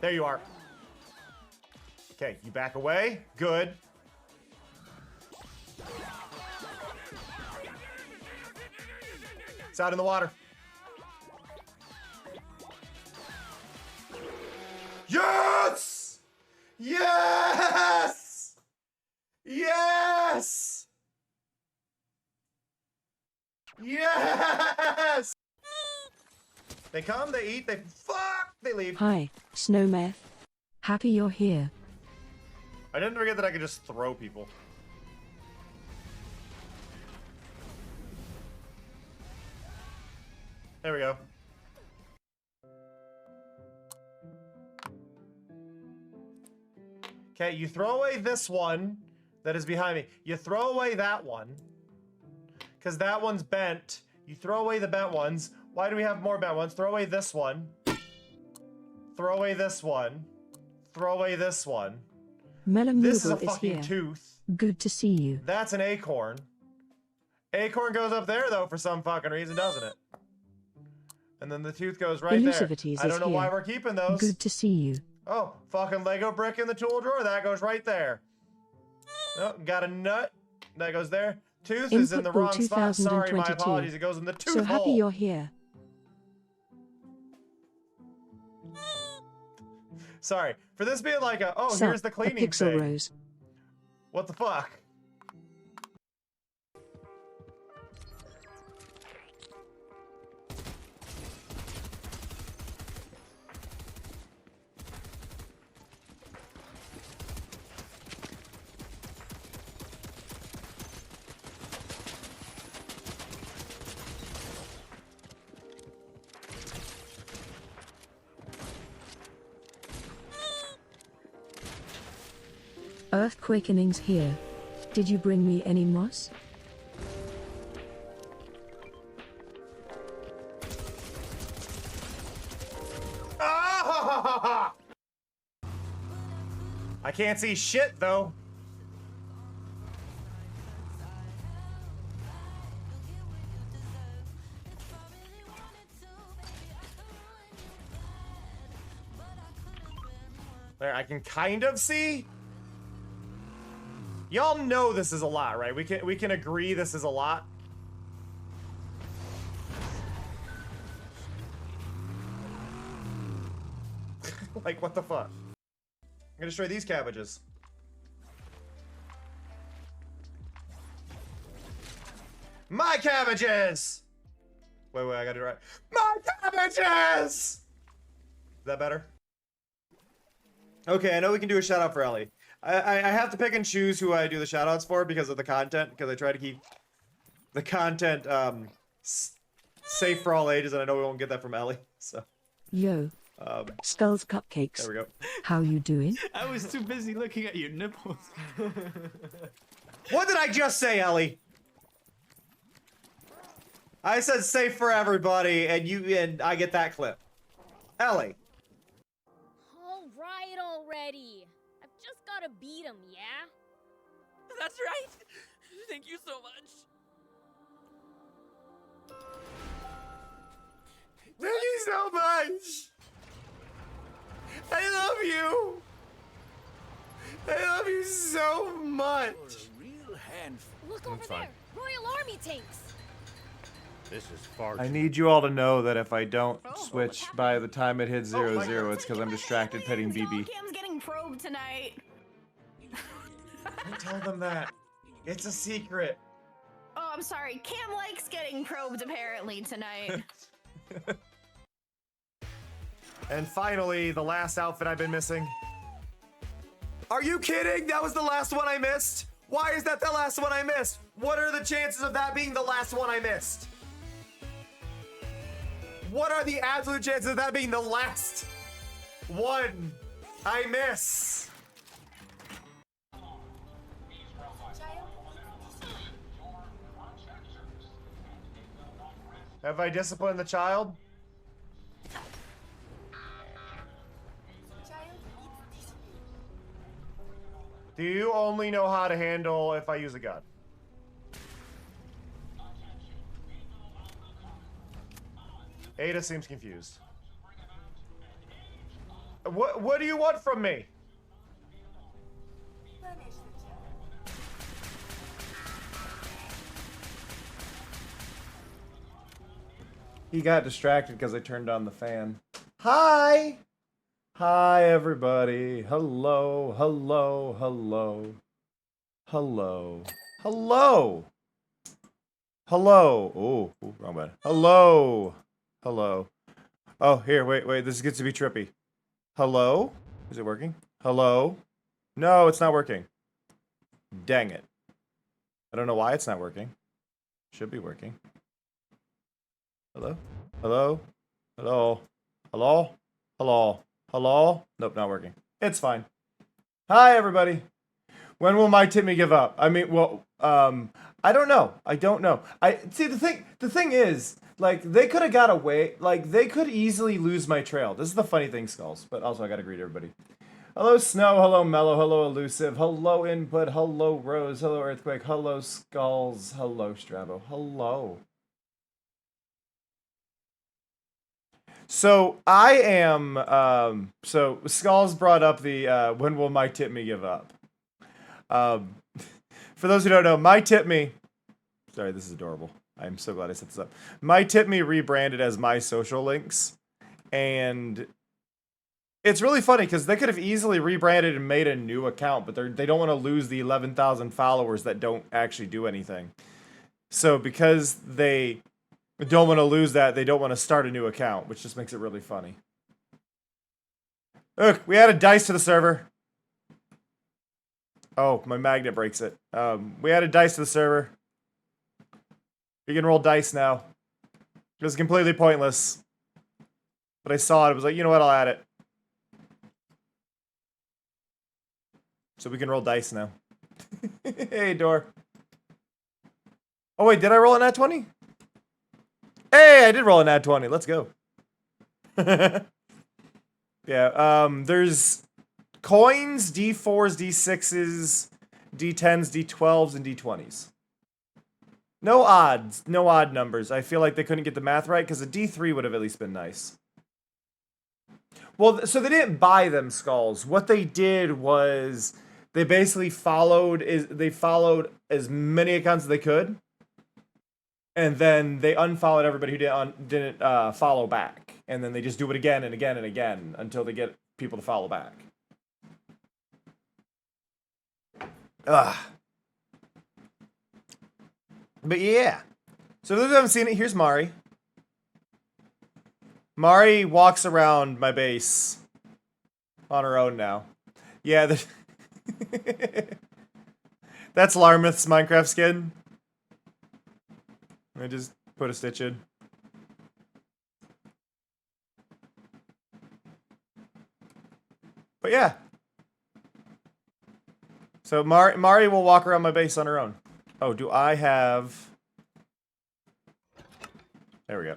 There you are. Okay, you back away. Good. It's out in the water. Yes! Yes! Yes! Yes! They come, they eat, they fuck, they leave. Hi, Snowmeth. Happy you're here. I didn't forget that I could just throw people. There we go. Okay, you throw away this one that is behind me. You throw away that one, because that one's bent. You throw away the bent ones. Why do we have more bent ones? Throw away this one. Throw away this one. Throw away this one. This is a fucking tooth. Good to see you. That's an acorn. Acorn goes up there, though, for some fucking reason, doesn't it? And then the tooth goes right there. I don't know why we're keeping those. Good to see you. Oh, fucking Lego brick in the tool drawer. That goes right there. Oh, got a nut. That goes there. Tooth is in the wrong spot. Sorry, my apologies. It goes in the tooth hole. So happy you're here. Sorry. For this being like a, oh, here's the cleaning Pixel thing. Rose. What the fuck? Earthquakening's here. Did you bring me any moss? Ah! I can't see shit though. There, I can kind of see. Y'all know this is a lot, right? We can agree this is a lot. Like, what the fuck? I'm gonna destroy these cabbages. My cabbages! Wait, I gotta do it right. My cabbages! Is that better? Okay, I know we can do a shout out for Ellie. I have to pick and choose who I do the shout outs for because of the content, because I try to keep the content safe for all ages, and I know we won't get that from Ellie, so. Yo. Skulls Cupcakes. There we go. How you doing? I was too busy looking at your nipples. What did I just say, Ellie? I said safe for everybody, and I get that clip. Ellie. All right already. I've just gotta beat him, yeah? That's right. Thank you so much. Thank you so much. I love you. I love you so much. You're a real handful. Look over there. Royal Army tanks. This is far I too need you all to know that if I don't switch by the time it hits 0-0, it's because I'm distracted petting BB. Cam's getting probed tonight. Don't tell them that. It's a secret. Oh, I'm sorry. Cam likes getting probed apparently tonight. And finally, the last outfit I've been missing. Are you kidding? That was the last one I missed? Why is that the last one I missed? What are the chances of that being the last one I missed? What are the absolute chances of that being the last one I miss? Have I disciplined the child? Do you only know how to handle if I use a gun? Ada seems confused. What do you want from me? He got distracted because I turned on the fan. Hi! Hi, everybody. Hello, hello, hello. Hello. Hello! Hello! Oh, wrong button. Hello! Hello. Oh, here, wait, this gets to be trippy. Hello? Is it working? Hello? No, it's not working. Dang it. I don't know why it's not working. Should be working. Hello? Hello? Hello? Hello? Hello? Hello? Nope, not working. It's fine. Hi, everybody. When will my Timmy give up? I mean, well, I don't know. I don't know. See, the thing is, like, they could have got away. Like, they could easily lose my trail. This is the funny thing, Skulls. But also, I gotta greet everybody. Hello, Snow. Hello, Mellow. Hello, Elusive. Hello, Input. Hello, Rose. Hello, Earthquake. Hello, Skulls. Hello, Strabo. Hello. So I am. So Skulls brought up the when will my tip me give up? For those who don't know, my tip me. Sorry, this is adorable. I'm so glad I set this up. My tip me rebranded as my social links, and it's really funny because they could have easily rebranded and made a new account, but they don't want to lose the 11,000 followers that don't actually do anything. So because they don't want to lose that, they don't want to start a new account, which just makes it really funny. Look, we added dice to the server. Oh, my magnet breaks it. We added dice to the server. You can roll dice now. It was completely pointless. But I saw it, I was like, you know what, I'll add it. So we can roll dice now. Hey, Door. Oh wait, did I roll an nat 20? Hey, I did roll an nat 20. Let's go. Yeah, there's coins, D4s, D6s, D10s, D12s, and D20s. No odds. No odd numbers. I feel like they couldn't get the math right because a D3 would have at least been nice. Well, so they didn't buy them, Skulls. What they did was they basically followed as many accounts as they could, and then they unfollowed everybody who didn't follow back, and then they just do it again and again and again until they get people to follow back. Ugh. But yeah. So those who haven't seen it, here's Mari. Mari walks around my base on her own now. Yeah, that's Larmouth's Minecraft skin. I just put a stitch in. But yeah. So Mari will walk around my base on her own. Oh, do I have... There we go.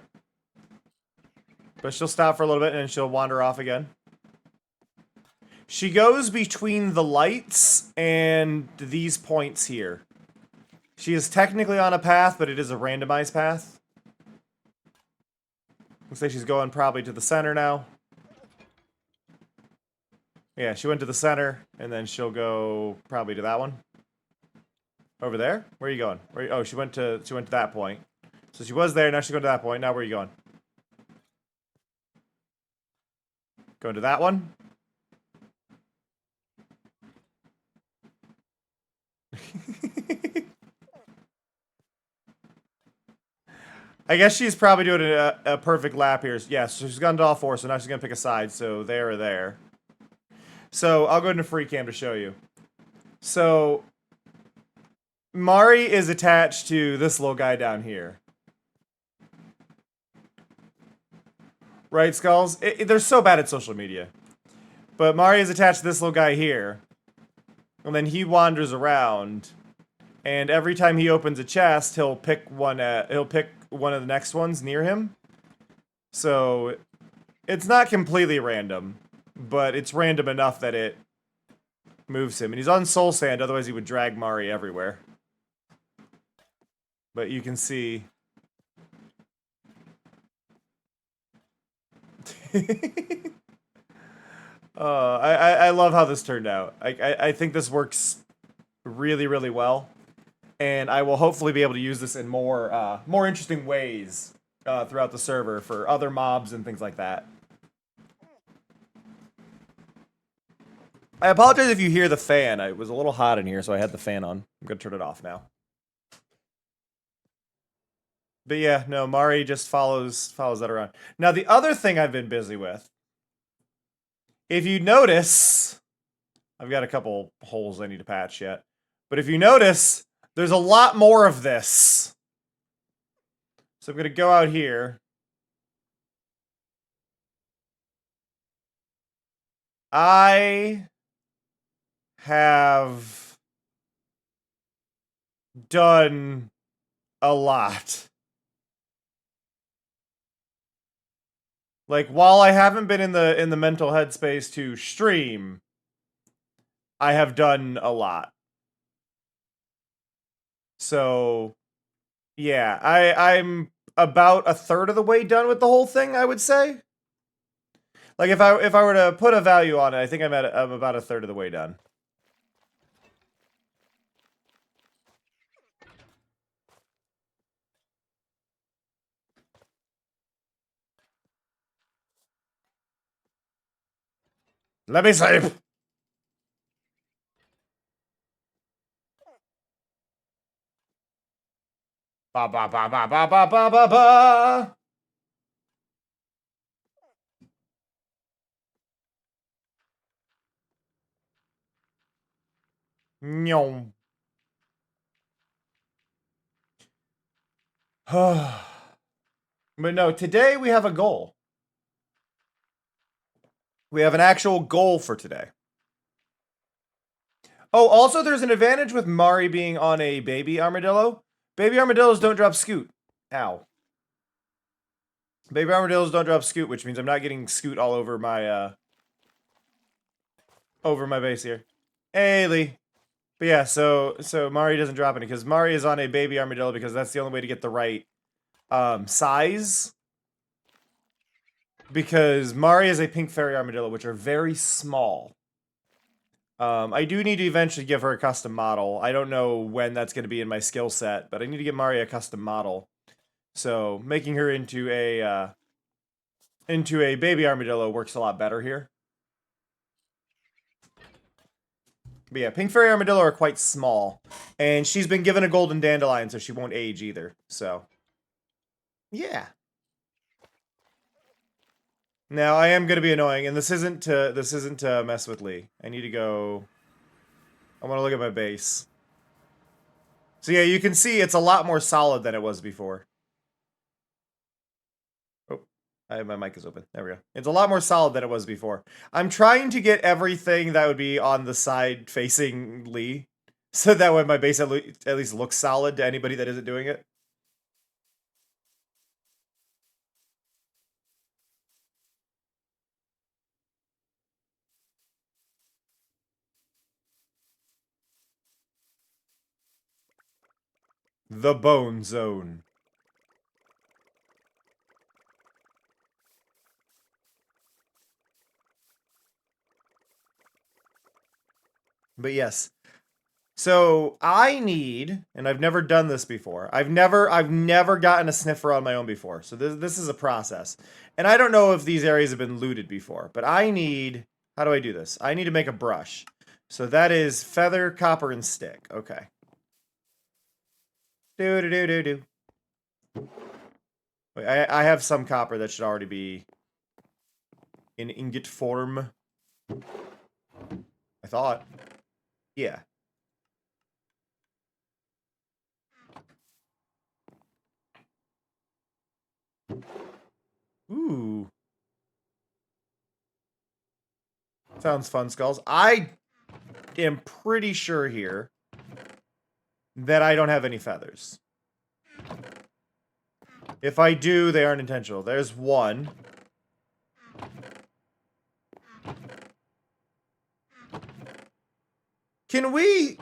But she'll stop for a little bit and then she'll wander off again. She goes between the lights and these points here. She is technically on a path, but it is a randomized path. Looks like she's going probably to the center now. Yeah, she went to the center, and then she'll go probably to that one. Over there? Where are you going? Oh, she went to that point. So she was there, now she's going to that point. Now where are you going? Going to that one? I guess she's probably doing a perfect lap here. Yeah, so she's gone to all four, so now she's going to pick a side. So there or there. So I'll go into free cam to show you. So Mari is attached to this little guy down here. Right, Skulls? They're so bad at social media. But Mari is attached to this little guy here. And then he wanders around. And every time he opens a chest, he'll pick one of the next ones near him. So it's not completely random, but it's random enough that it moves him. And he's on soul sand, otherwise he would drag Mari everywhere. But you can see... I love how this turned out. I think this works really, really well. And I will hopefully be able to use this in more interesting ways throughout the server for other mobs and things like that. I apologize if you hear the fan. It was a little hot in here, so I had the fan on. I'm gonna turn it off now. But yeah, no, Mari just follows that around. Now, the other thing I've been busy with, if you notice, I've got a couple holes I need to patch yet. But if you notice, there's a lot more of this. So I'm gonna go out here. I have done a lot. Like, while I haven't been in the mental headspace to stream, I have done a lot. So yeah, I'm about a third of the way done with the whole thing, I would say. Like, if I were to put a value on it, I think I'm about a third of the way done. Let me sleep. Ba ba ba ba ba ba ba ba ba. Nyom. But no, today we have a goal. We have an actual goal for today. Oh, also there's an advantage with Mari being on a baby armadillo. Baby armadillos don't drop scoot. Ow. Baby armadillos don't drop scoot, which means I'm not getting scoot all over my base here. Hey, Lee. But yeah, so Mari doesn't drop any because Mari is on a baby armadillo because that's the only way to get the right size. Because Mari is a pink fairy armadillo, which are very small. I do need to eventually give her a custom model. I don't know when that's going to be in my skill set, but I need to get Mari a custom model. So making her into a baby armadillo works a lot better here. But yeah, pink fairy armadillo are quite small, and she's been given a golden dandelion, so she won't age either. So yeah. Now I am gonna be annoying, and this isn't to mess with Lee. I need to go. I want to look at my base. So yeah, you can see it's a lot more solid than it was before. Oh, my mic is open. There we go. It's a lot more solid than it was before. I'm trying to get everything that would be on the side facing Lee, so that way my base at least looks solid to anybody that isn't doing it. The Bone Zone. But yes. So I need, and I've never done this before. I've never gotten a sniffer on my own before. So this is a process. And I don't know if these areas have been looted before, but I need, how do I do this? I need to make a brush. So that is feather, copper, and stick. Okay. Do. Wait, I have some copper that should already be in ingot form. I thought. Yeah. Ooh. Sounds fun, Skulls. I am pretty sure here that I don't have any feathers. If I do, they aren't intentional. There's one. Can we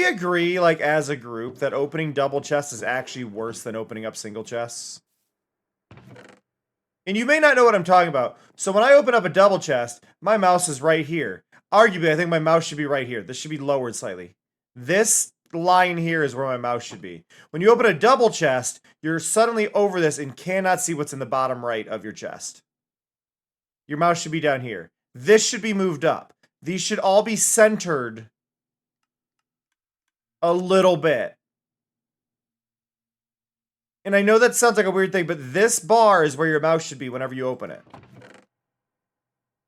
agree, like, as a group, that opening double chests is actually worse than opening up single chests? And you may not know what I'm talking about. So when I open up a double chest, my mouse is right here. Arguably, I think my mouse should be right here. This should be lowered slightly. This line here is where my mouse should be. When you open a double chest, you're suddenly over this and cannot see what's in the bottom right of your chest. Your mouse should be down here. This should be moved up. These should all be centered a little bit. And I know that sounds like a weird thing, but this bar is where your mouse should be whenever you open it.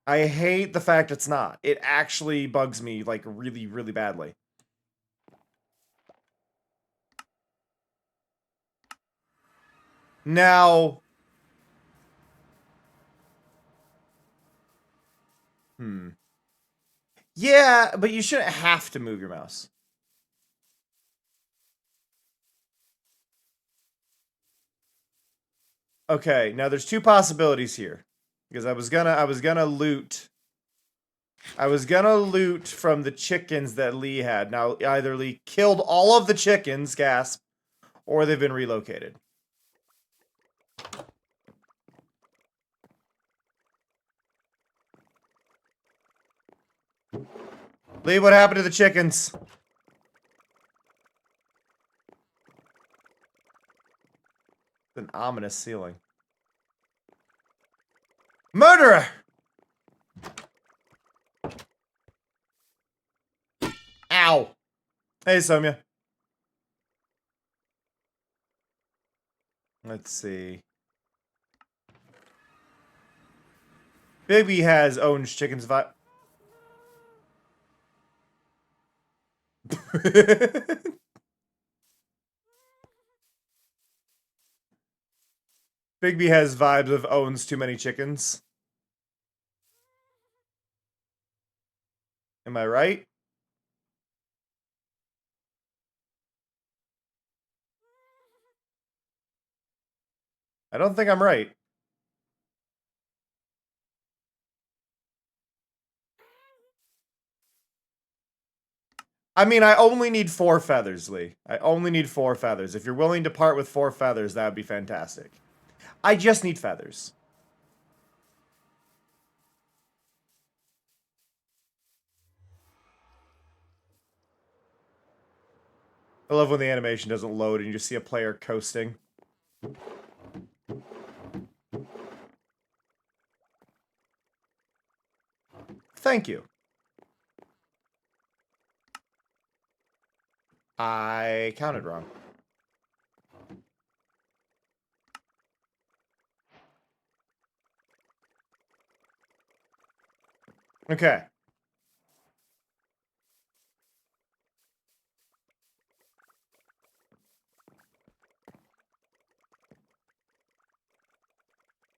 I hate the fact it's not. It actually bugs me, like, really, really badly. Now... Yeah, but you shouldn't have to move your mouse. Okay, now there's two possibilities here. Because I was gonna loot from the chickens that Lee had. Now either Lee killed all of the chickens, gasp, or they've been relocated. Lee, what happened to the chickens? An ominous ceiling. Murderer! Ow. Hey, Somya. Let's see. Bigby has orange chickens vibe. Bigby has vibes of owns too many chickens. Am I right? I don't think I'm right. I mean, I only need 4 feathers, Lee. I only need 4 feathers. If you're willing to part with 4 feathers, that would be fantastic. I just need feathers. I love when the animation doesn't load and you just see a player coasting. Thank you. I counted wrong. Okay.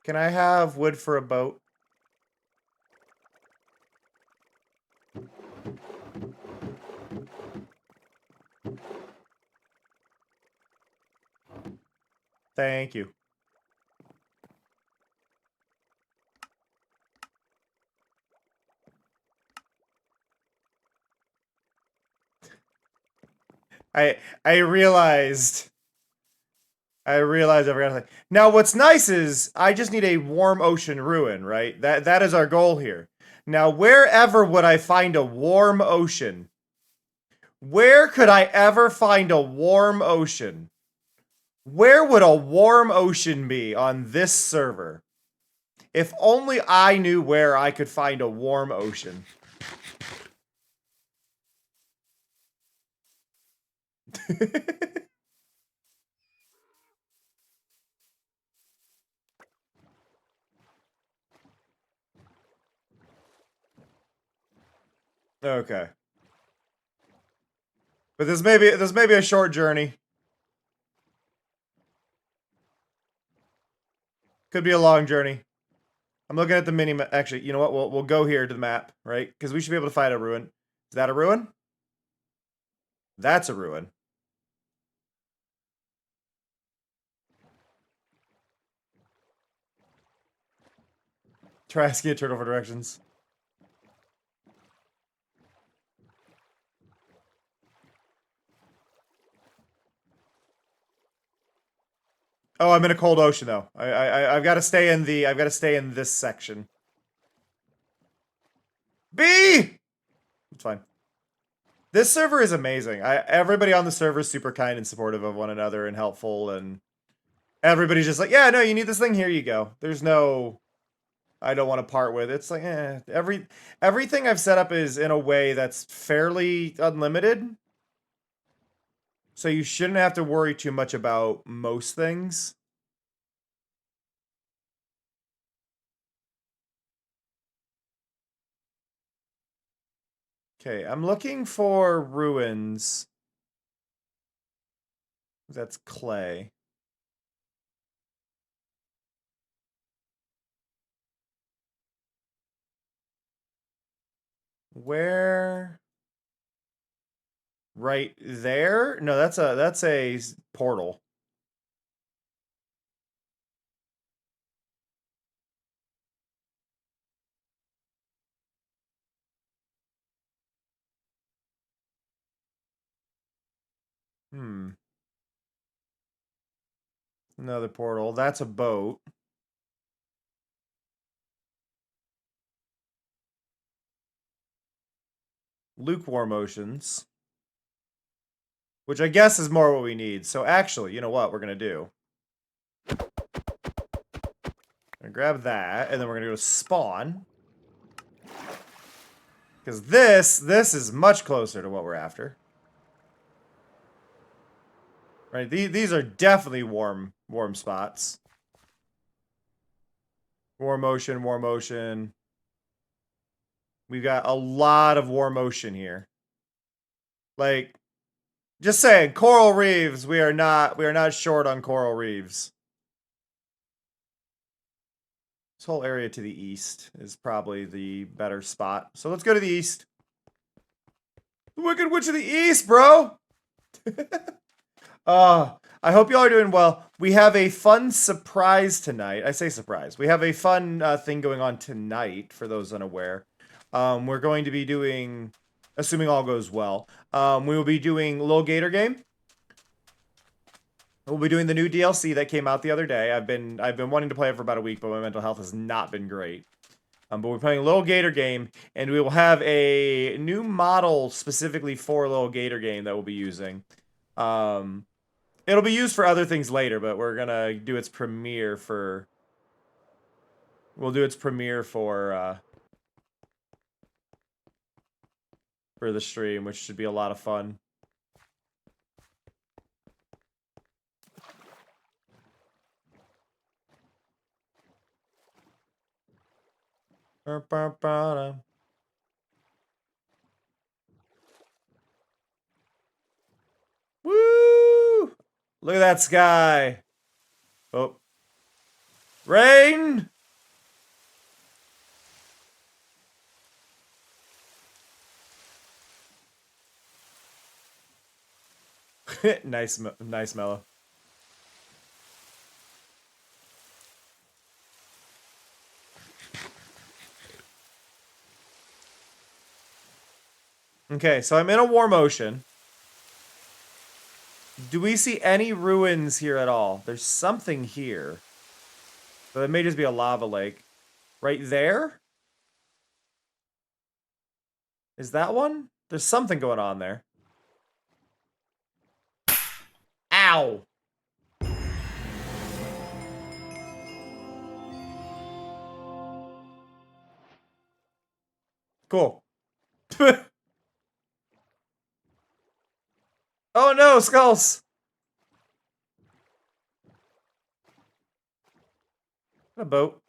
Can I have wood for a boat? Thank you. I realized I forgot to say. Now what's nice is I just need a warm ocean ruin, right? That is our goal here. Now wherever would I find a warm ocean? Where could I ever find a warm ocean? Where would a warm ocean be on this server? If only I knew where I could find a warm ocean. Okay. But this may be a short journey. Could be a long journey. I'm looking at the mini map. Actually, you know what? We'll go here to the map, right? Because we should be able to find a ruin. Is that a ruin? That's a ruin. Try asking a turtle for directions. Oh, I'm in a cold ocean though. I've got to stay in the. I've got to stay in this section. B. It's fine. This server is amazing. Everybody on the server is super kind and supportive of one another and helpful, and everybody's just like, yeah, no, you need this thing. Here you go. There's no. I don't want to part with. It's like, everything I've set up is in a way that's fairly unlimited. So you shouldn't have to worry too much about most things. Okay, I'm looking for ruins. That's clay. Where? Right there? No, that's a portal. Hmm. Another portal. That's a boat. Lukewarm oceans. Which I guess is more what we need. So actually, you know what we're going to do? We're going to grab that, and then we're going to go to spawn. Because this is much closer to what we're after. Right, these are definitely warm spots. Warm ocean, warm ocean. We've got a lot of warm ocean here. Like, just saying, coral reefs, we are not short on coral reefs. This whole area to the east is probably the better spot. So let's go to the east. The Wicked Witch of the East, bro! I hope y'all are doing well. We have a fun surprise tonight. I say surprise. We have a fun thing going on tonight, for those unaware. We're going to be doing, assuming all goes well, we will be doing Little Gator Game. We'll be doing the new DLC that came out the other day. I've been wanting to play it for about a week, but my mental health has not been great. But we're playing Little Gator Game, and we will have a new model specifically for Little Gator Game that we'll be using. It'll be used for other things later, but we're gonna do its premiere for. We'll do its premiere for the stream, which should be a lot of fun. Woo! Look at that sky. Oh. Rain! nice mellow. Okay, so I'm in a warm ocean. Do we see any ruins here at all? There's something here. But it may just be a lava lake. Right there? Is that one? There's something going on there. Ow! Cool. Oh no, skulls! A boat.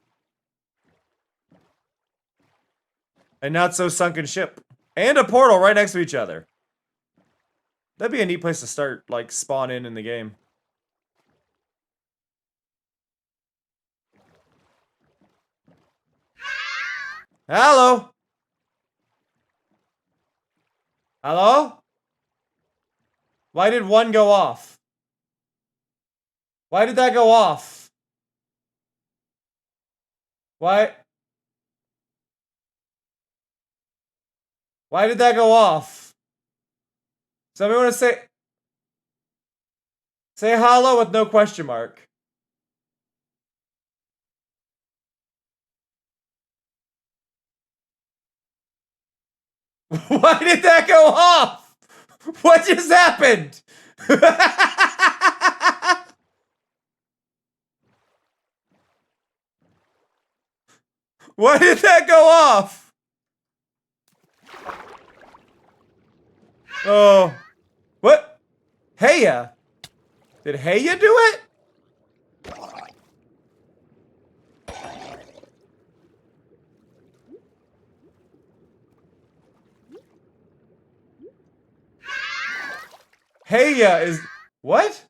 A not so sunken ship. And a portal right next to each other. That'd be a neat place to start, like, spawn in the game. Hello? Hello? Why did one go off? Why did that go off? Why? Why did that go off? Somebody want to say hello with no question mark. Why did that go off? What just happened? Why did that go off? Oh. What? Heya? Did Heya do it? Heya is... What?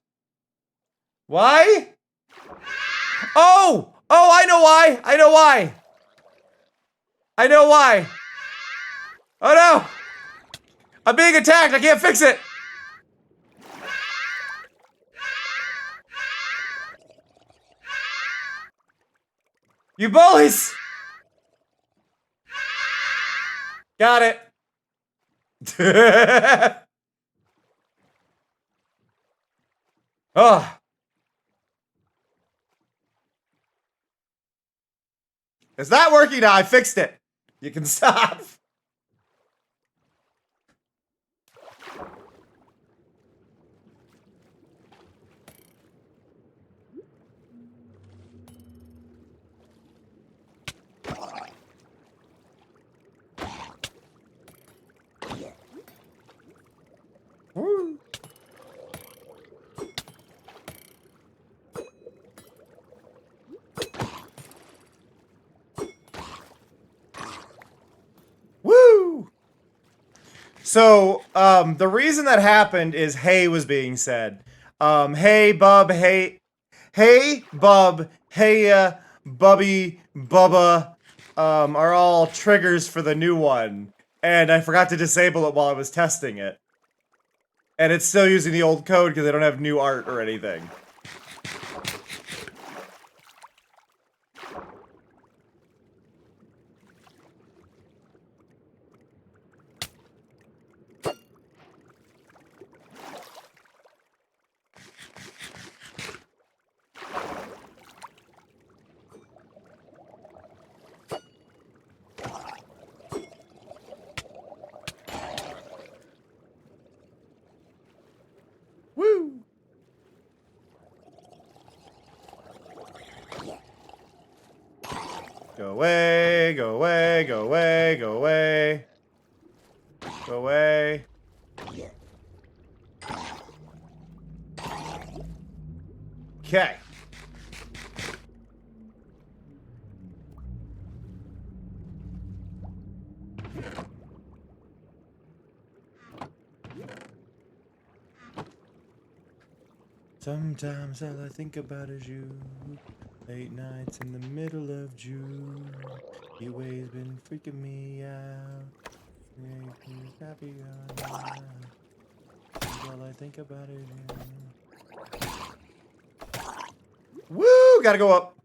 Why? Oh! Oh, I know why! I know why! I know why! Oh no! I'm being attacked! I can't fix it! You bullies! Got it. Oh. It's not working now. I fixed it. You can stop. Woo. Woo! So, the reason that happened is hey was being said. Hey, bub, hey, bub, hey, bubby, bubba, are all triggers for the new one. And I forgot to disable it while I was testing it. And it's still using the old code because I don't have new art or anything. Woo! Go away, go away, go away, go away. Go away. Okay. Sometimes all I think about is you. Late nights in the middle of June. You always been freaking me out. Make me happy all I think about is you. Woo! Gotta go up.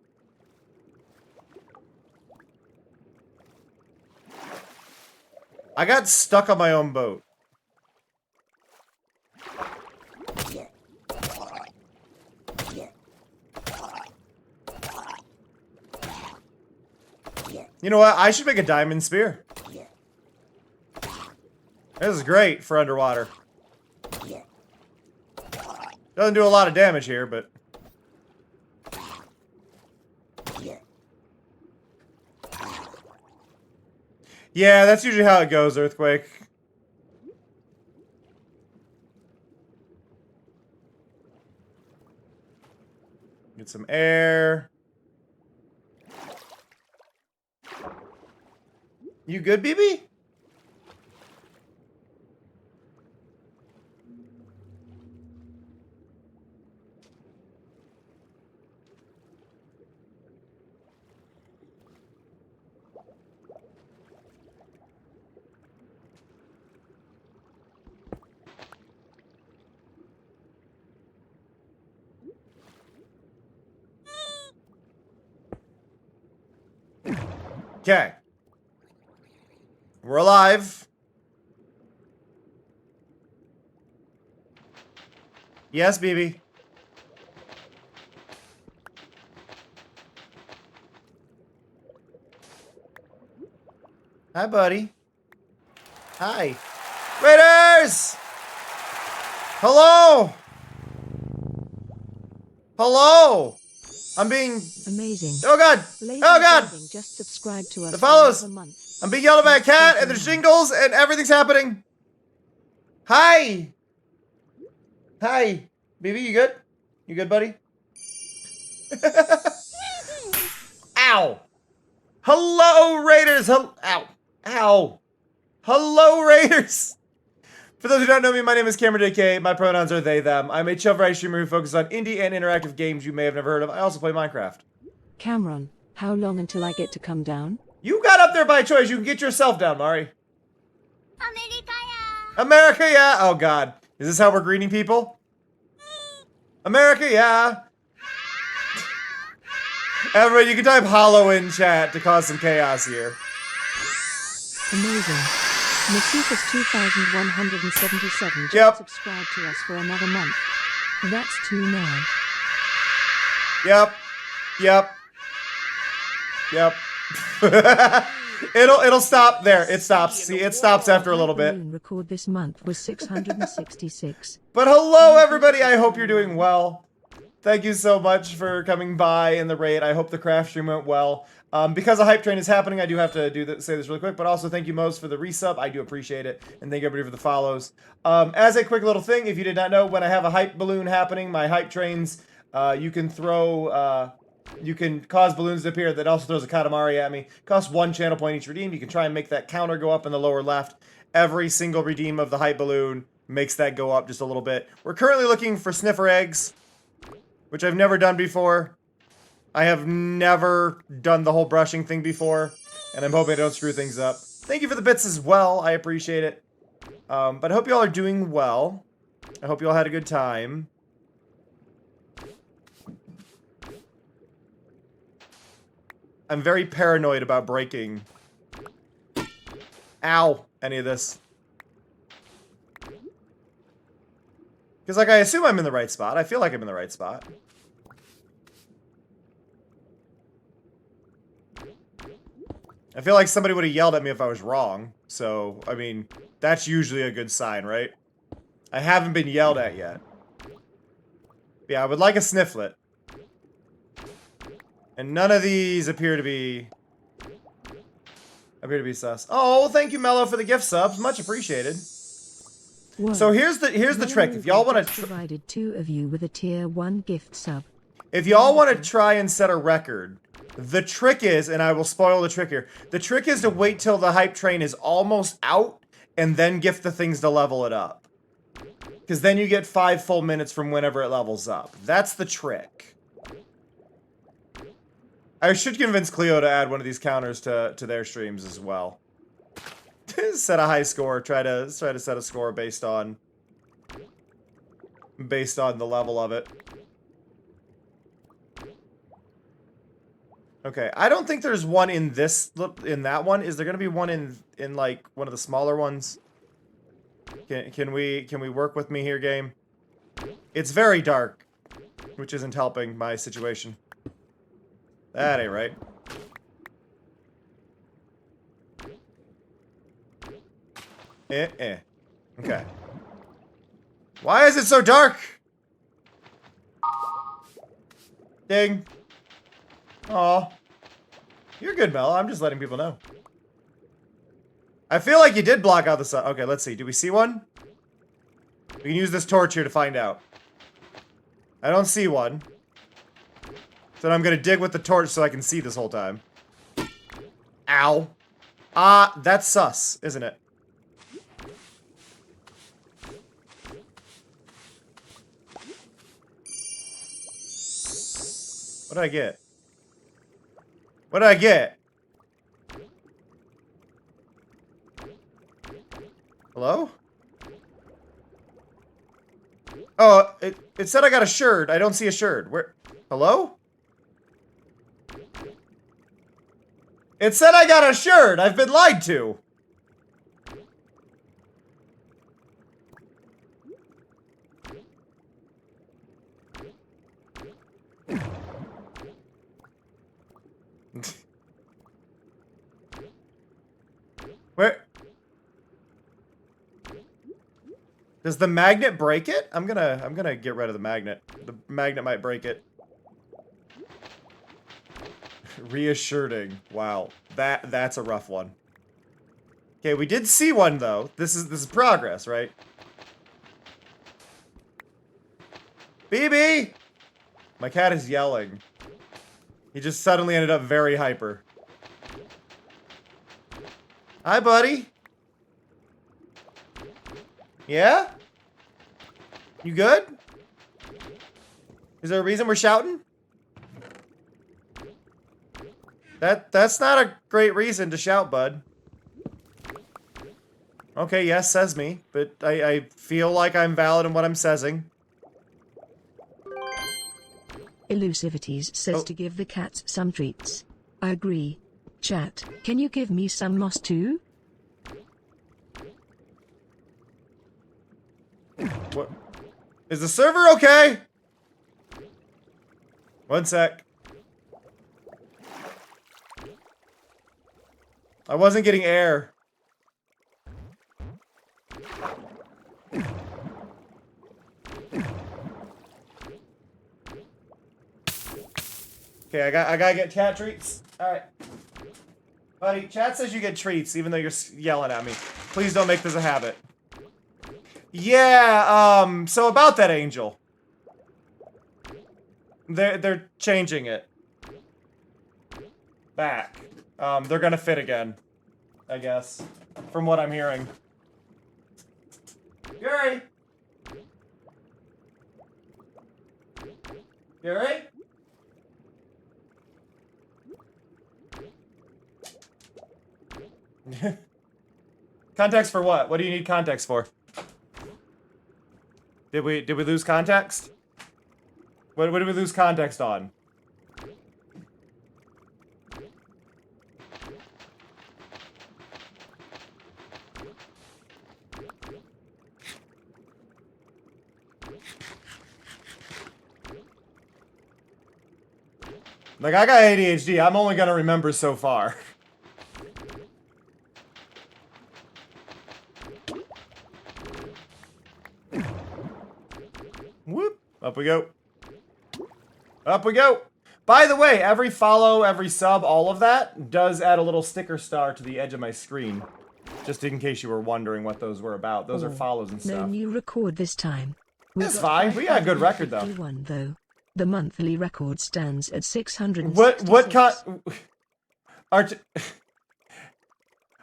I got stuck on my own boat. You know what? I should make a diamond spear. This is great for underwater. Doesn't do a lot of damage here, but... Yeah, that's usually how it goes, Earthquake. Get some air. You good, BB? Okay. We're alive. Yes, BB. Hi, buddy. Hi. Raiders! Hello! Hello! I'm being... Amazing. Oh god! Lazy Oh god! Gaming just subscribed to us The for follows! another month. I'm being yelled at by a cat, and there's jingles, and everything's happening. Hi! Hi. BB, you good? You good, buddy? Ow! Hello, Raiders! Ow! Ow! Hello, Raiders! For those who don't know me, my name is Cameron JK. My pronouns are they, them. I'm a chill variety streamer who focuses on indie and interactive games you may have never heard of. I also play Minecraft. Cameron, how long until I get to come down? You got up there by choice. You can get yourself down, Mari. America, yeah. Oh, God. Is this how we're greeting people? America, yeah. Everybody, you can type hollow in chat to cause some chaos here. Amazing. Masifus 2177 just Yep. subscribed to us for another month. That's 2 now. Yep. Yep. Yep. It'll stop there. It stops. See, it stops after a little bit. Balloon record this month was 666. But hello, everybody. I hope you're doing well. Thank you so much for coming by in the raid. I hope the craft stream went well. Because a hype train is happening, I do have to say this really quick, but also thank you, Mose, for the resub. I do appreciate it. And thank you, everybody, for the follows. As a quick little thing, if you did not know, when I have a hype balloon happening, my hype trains, you can throw... you can cause balloons to appear. That also throws a Katamari at me. Costs 1 channel point each redeem. You can try and make that counter go up in the lower left. Every single redeem of the hype balloon makes that go up just a little bit. We're currently looking for sniffer eggs, which I've never done before. I have never done the whole brushing thing before, and I'm hoping I don't screw things up. Thank you for the bits as well. I appreciate it. But I hope you all are doing well. I hope you all had a good time. I'm very paranoid about breaking. Ow. Any of this. Because, like, I assume I'm in the right spot. I feel like I'm in the right spot. I feel like somebody would have yelled at me if I was wrong. So, I mean, that's usually a good sign, right? I haven't been yelled at yet. Yeah, I would like a sniflet. And none of these appear to be sus. Oh, thank you, Mello, for the gift subs. Much appreciated. Whoa. So here's the trick. If y'all want to provided 2 of you with a tier 1 gift sub. If y'all want to try and set a record, the trick is, and I will spoil the trick here, the trick is to wait till the hype train is almost out and then gift the things to level it up. Because then you get 5 full minutes from whenever it levels up. That's the trick. I should convince Cleo to add one of these counters to their streams as well. Set a high score, try to set a score based on the level of it. Okay, I don't think there's one in that one. Is there gonna be one in like one of the smaller ones? Can we work with me here, game? It's very dark, which isn't helping my situation. That ain't right. Okay. Why is it so dark? Ding. Aw. You're good, Mel. I'm just letting people know. I feel like you did block out the sun. Okay, let's see. Do we see one? We can use this torch here to find out. I don't see one. So I'm gonna dig with the torch so I can see this whole time. Ow. That's sus, isn't it? What did I get? What did I get? Hello? Oh, it said I got a shirt. I don't see a shirt. Where? Hello? It said I got a shirt. I've been lied to. Where? Does the magnet break it? I'm gonna get rid of the magnet. The magnet might break it. Reassuring. Wow. That's a rough one. Okay, we did see one though. This is progress, right? BB! My cat is yelling. He just suddenly ended up very hyper. Hi, buddy. Yeah? You good? Is there a reason we're shouting? That's not a great reason to shout, bud. Okay, yes, says me, but I feel like I'm valid in what I'm saying. Elusivities says to give the cats some treats. I agree. Chat, can you give me some moss too? What? Is the server okay? One sec. I wasn't getting air. Okay, I gotta get chat treats. Alright. Buddy, chat says you get treats even though you're yelling at me. Please don't make this a habit. Yeah, so about that angel. They're changing it. Back. They're gonna fit again. I guess. From what I'm hearing. Gary! Gary? Context for what? What do you need context for? Did we lose context? What did we lose context on? Like, I got ADHD. I'm only gonna remember so far. Whoop. Up we go. Up we go. By the way, every follow, every sub, all of that does add a little sticker star to the edge of my screen. Just in case you were wondering what those were about. Those are follows and No stuff. new record this time. That's fine. We got a good record, though. 551 though. The monthly record stands at 600.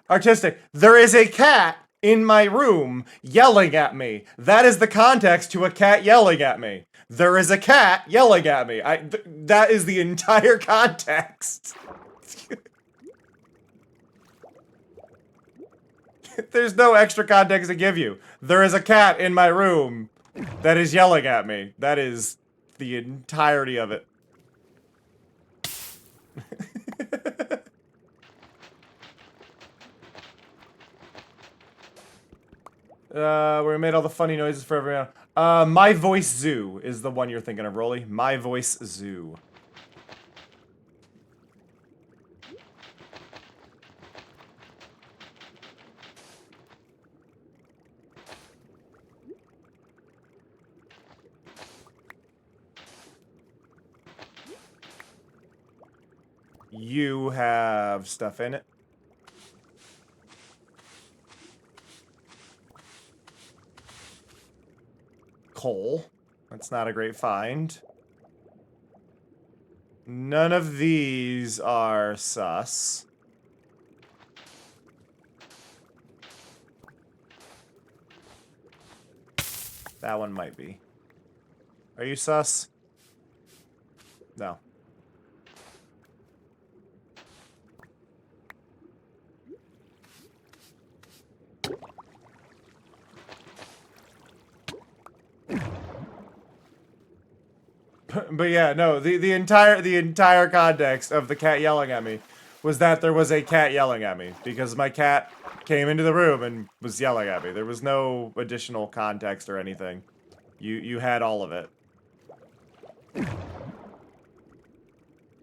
Artistic. There is a cat in my room yelling at me. That is the context to a cat yelling at me. There is a cat yelling at me. That is the entire context. There's no extra context to give you. There is a cat in my room that is yelling at me. That is the entirety of it. We made all the funny noises for everyone. My Voice Zoo is the one you're thinking of, Rolly. My Voice Zoo. You have stuff in it. Coal. That's not a great find. None of these are sus. That one might be. Are you sus? No. But yeah, no, the entire context of the cat yelling at me was that there was a cat yelling at me because my cat came into the room and was yelling at me. There was no additional context or anything. You had all of it.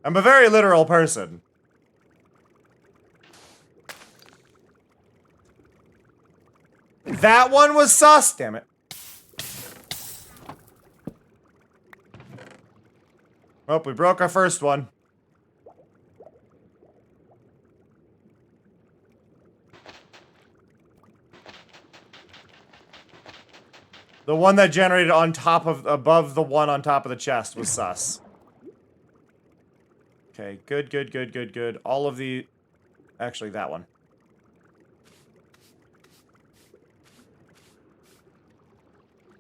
I'm a very literal person. That one was sus, damn it. Oh, we broke our first one. The one that generated on top of, above the one on top of the chest was sus. Okay, good, good, good, good, good. All of the... Actually, that one.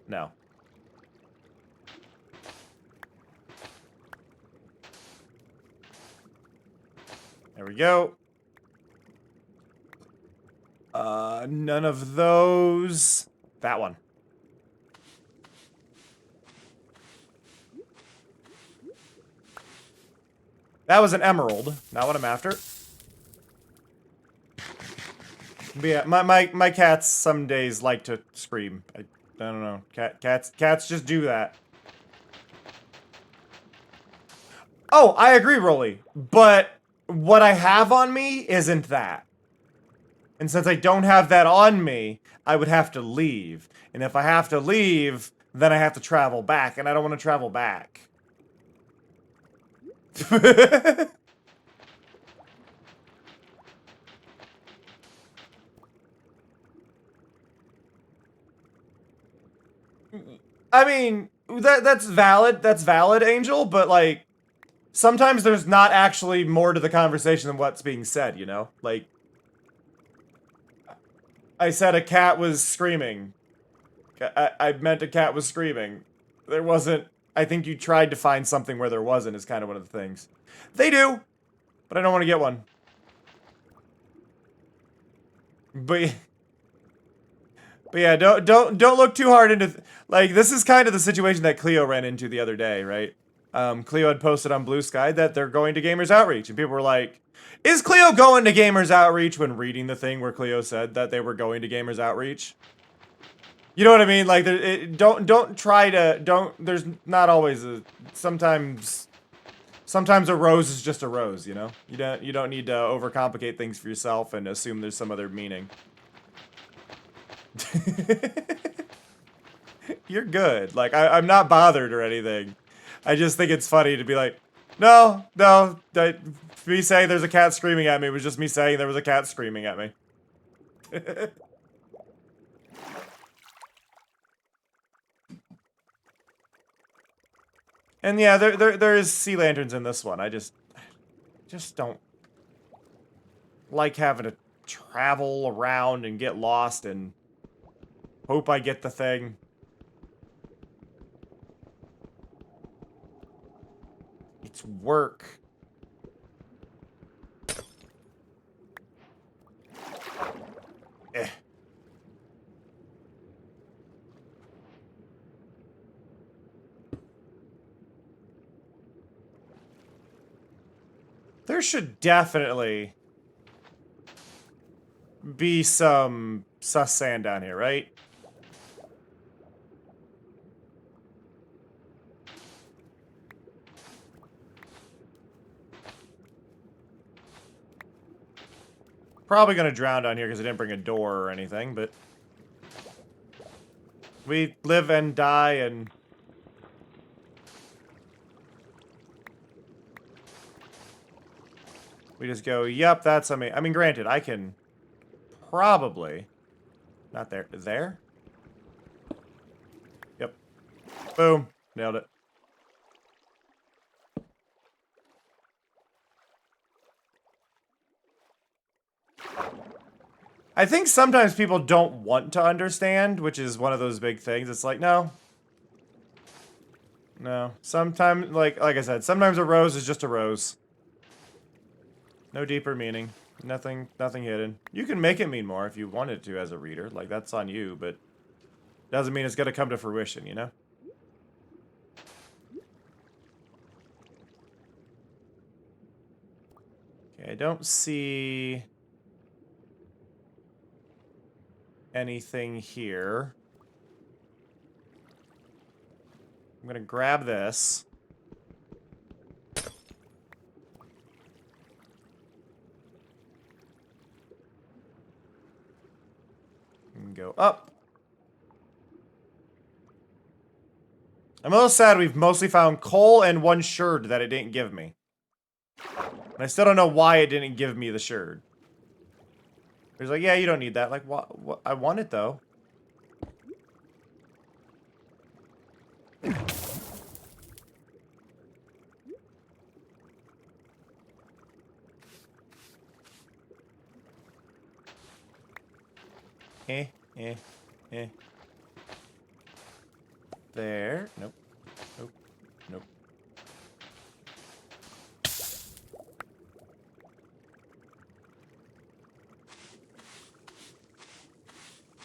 No. There we go. None of those. That one. That was an emerald. Not what I'm after. But yeah, my cats some days like to scream. I don't know. Cats just do that. Oh, I agree, Rolly. But what I have on me isn't that. And since I don't have that on me, I would have to leave. And if I have to leave, then I have to travel back, and I don't want to travel back. I mean, that's valid. That's valid, Angel, but like sometimes there's not actually more to the conversation than what's being said, you know? Like I said a cat was screaming. I meant a cat was screaming. There wasn't... I think you tried to find something where there wasn't is kind of one of the things. They do, but I don't want to get one. But yeah, don't look too hard into... like, this is kind of the situation that Cleo ran into the other day, right? Cleo had posted on Blue Sky that they're going to Gamers Outreach, and people were like, is Cleo going to Gamers Outreach, when reading the thing where Cleo said that they were going to Gamers Outreach? You know what I mean? Like, don't try to, there's not always a, sometimes a rose is just a rose, you know? You don't need to overcomplicate things for yourself and assume there's some other meaning. You're good. Like, I'm not bothered or anything. I just think it's funny to be like, no, me saying there's a cat screaming at me was just me saying there was a cat screaming at me. And yeah, there is sea lanterns in this one. I just don't like having to travel around and get lost and hope I get the thing. It's work. Eh. There should definitely be some sus sand down here, right? Probably gonna drown down here because I didn't bring a door or anything, but we live and die and... we just go, yep, that's amazing. I mean, granted, I can probably... not there. There? Yep. Boom. Nailed it. I think sometimes people don't want to understand, which is one of those big things. It's like, no. No. Sometimes, like I said, sometimes a rose is just a rose. No deeper meaning. Nothing hidden. You can make it mean more if you wanted to as a reader. Like, that's on you, but doesn't mean it's gonna come to fruition, you know? Okay, I don't see anything here. I'm gonna grab this. And go up. I'm a little sad we've mostly found coal and one sherd that it didn't give me. And I still don't know why it didn't give me the sherd. He's like, yeah, you don't need that. Like, what? I want it, though. Eh. There. Nope. Nope.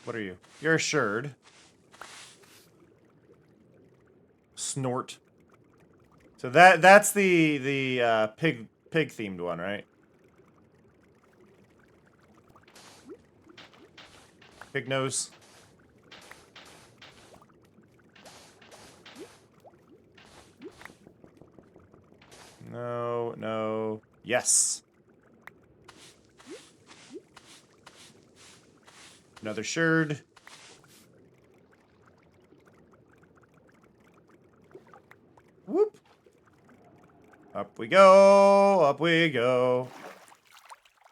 What are you? You're a sherd. Snort. So that's the pig themed one, right? Pig nose. No. Yes. Another sherd. Whoop. Up we go. Up we go.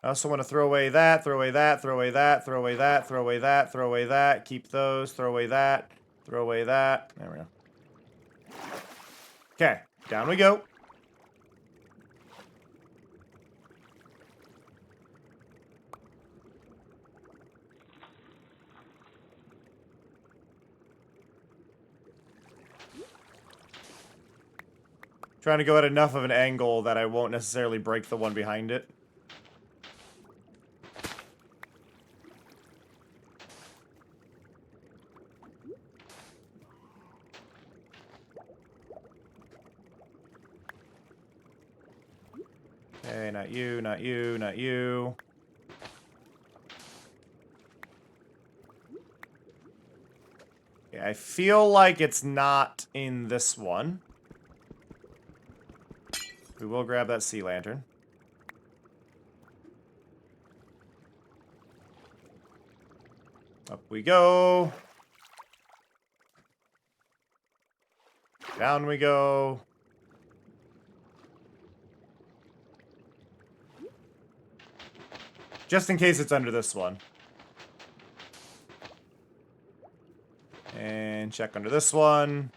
I also want to throw away that, throw away that, throw away that, throw away that, throw away that, throw away that. Keep those. Throw away that. Throw away that. There we go. Okay. Down we go. Trying to go at enough of an angle that I won't necessarily break the one behind it. Okay, not you, not you, not you. Okay, I feel like it's not in this one. We will grab that sea lantern. Up we go. Down we go. Just in case it's under this one. And check under this one.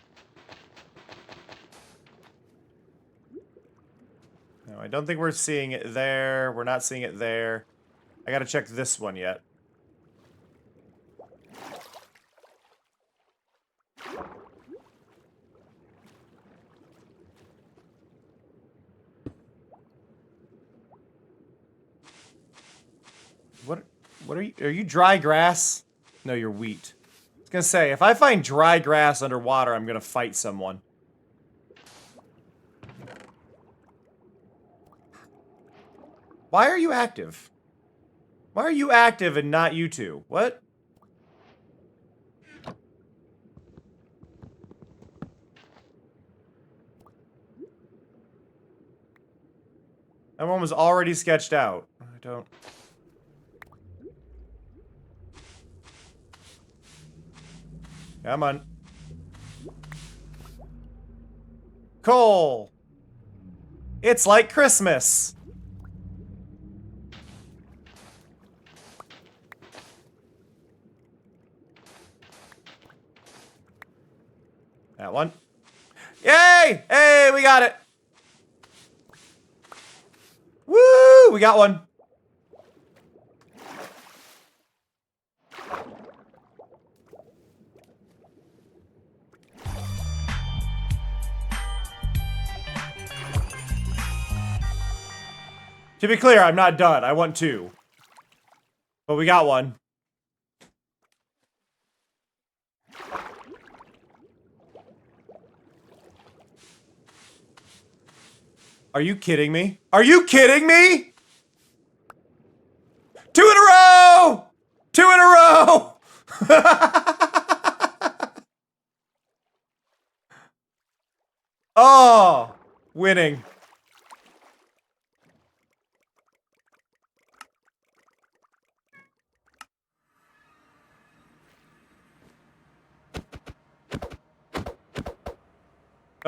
No, I don't think we're seeing it there. We're not seeing it there. I gotta check this one yet. What are you? Are you dry grass? No, you're wheat. I was gonna say, if I find dry grass underwater, I'm gonna fight someone. Why are you active? Why are you active and not you two? What? That one was already sketched out. I don't... Come on. Coal! It's like Christmas! That one. Yay! Hey, we got it! Woo! We got one. To be clear, I'm not done. I want two. But we got one. Are you kidding me? Are you kidding me? 2 in a row! 2 in a row! Oh, winning.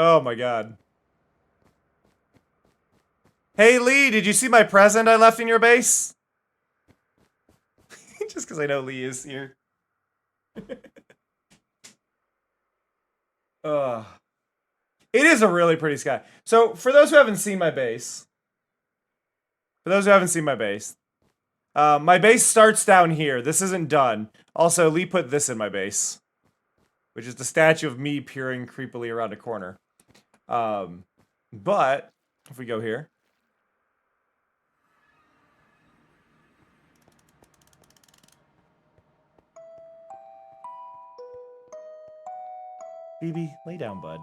Oh my god. Hey Lee, did you see my present I left in your base? Just because I know Lee is here. Ugh. It is a really pretty sky. So, for those who haven't seen my base, my base starts down here. This isn't done. Also, Lee put this in my base, which is the statue of me peering creepily around a corner. But if we go here, BB, lay down, bud.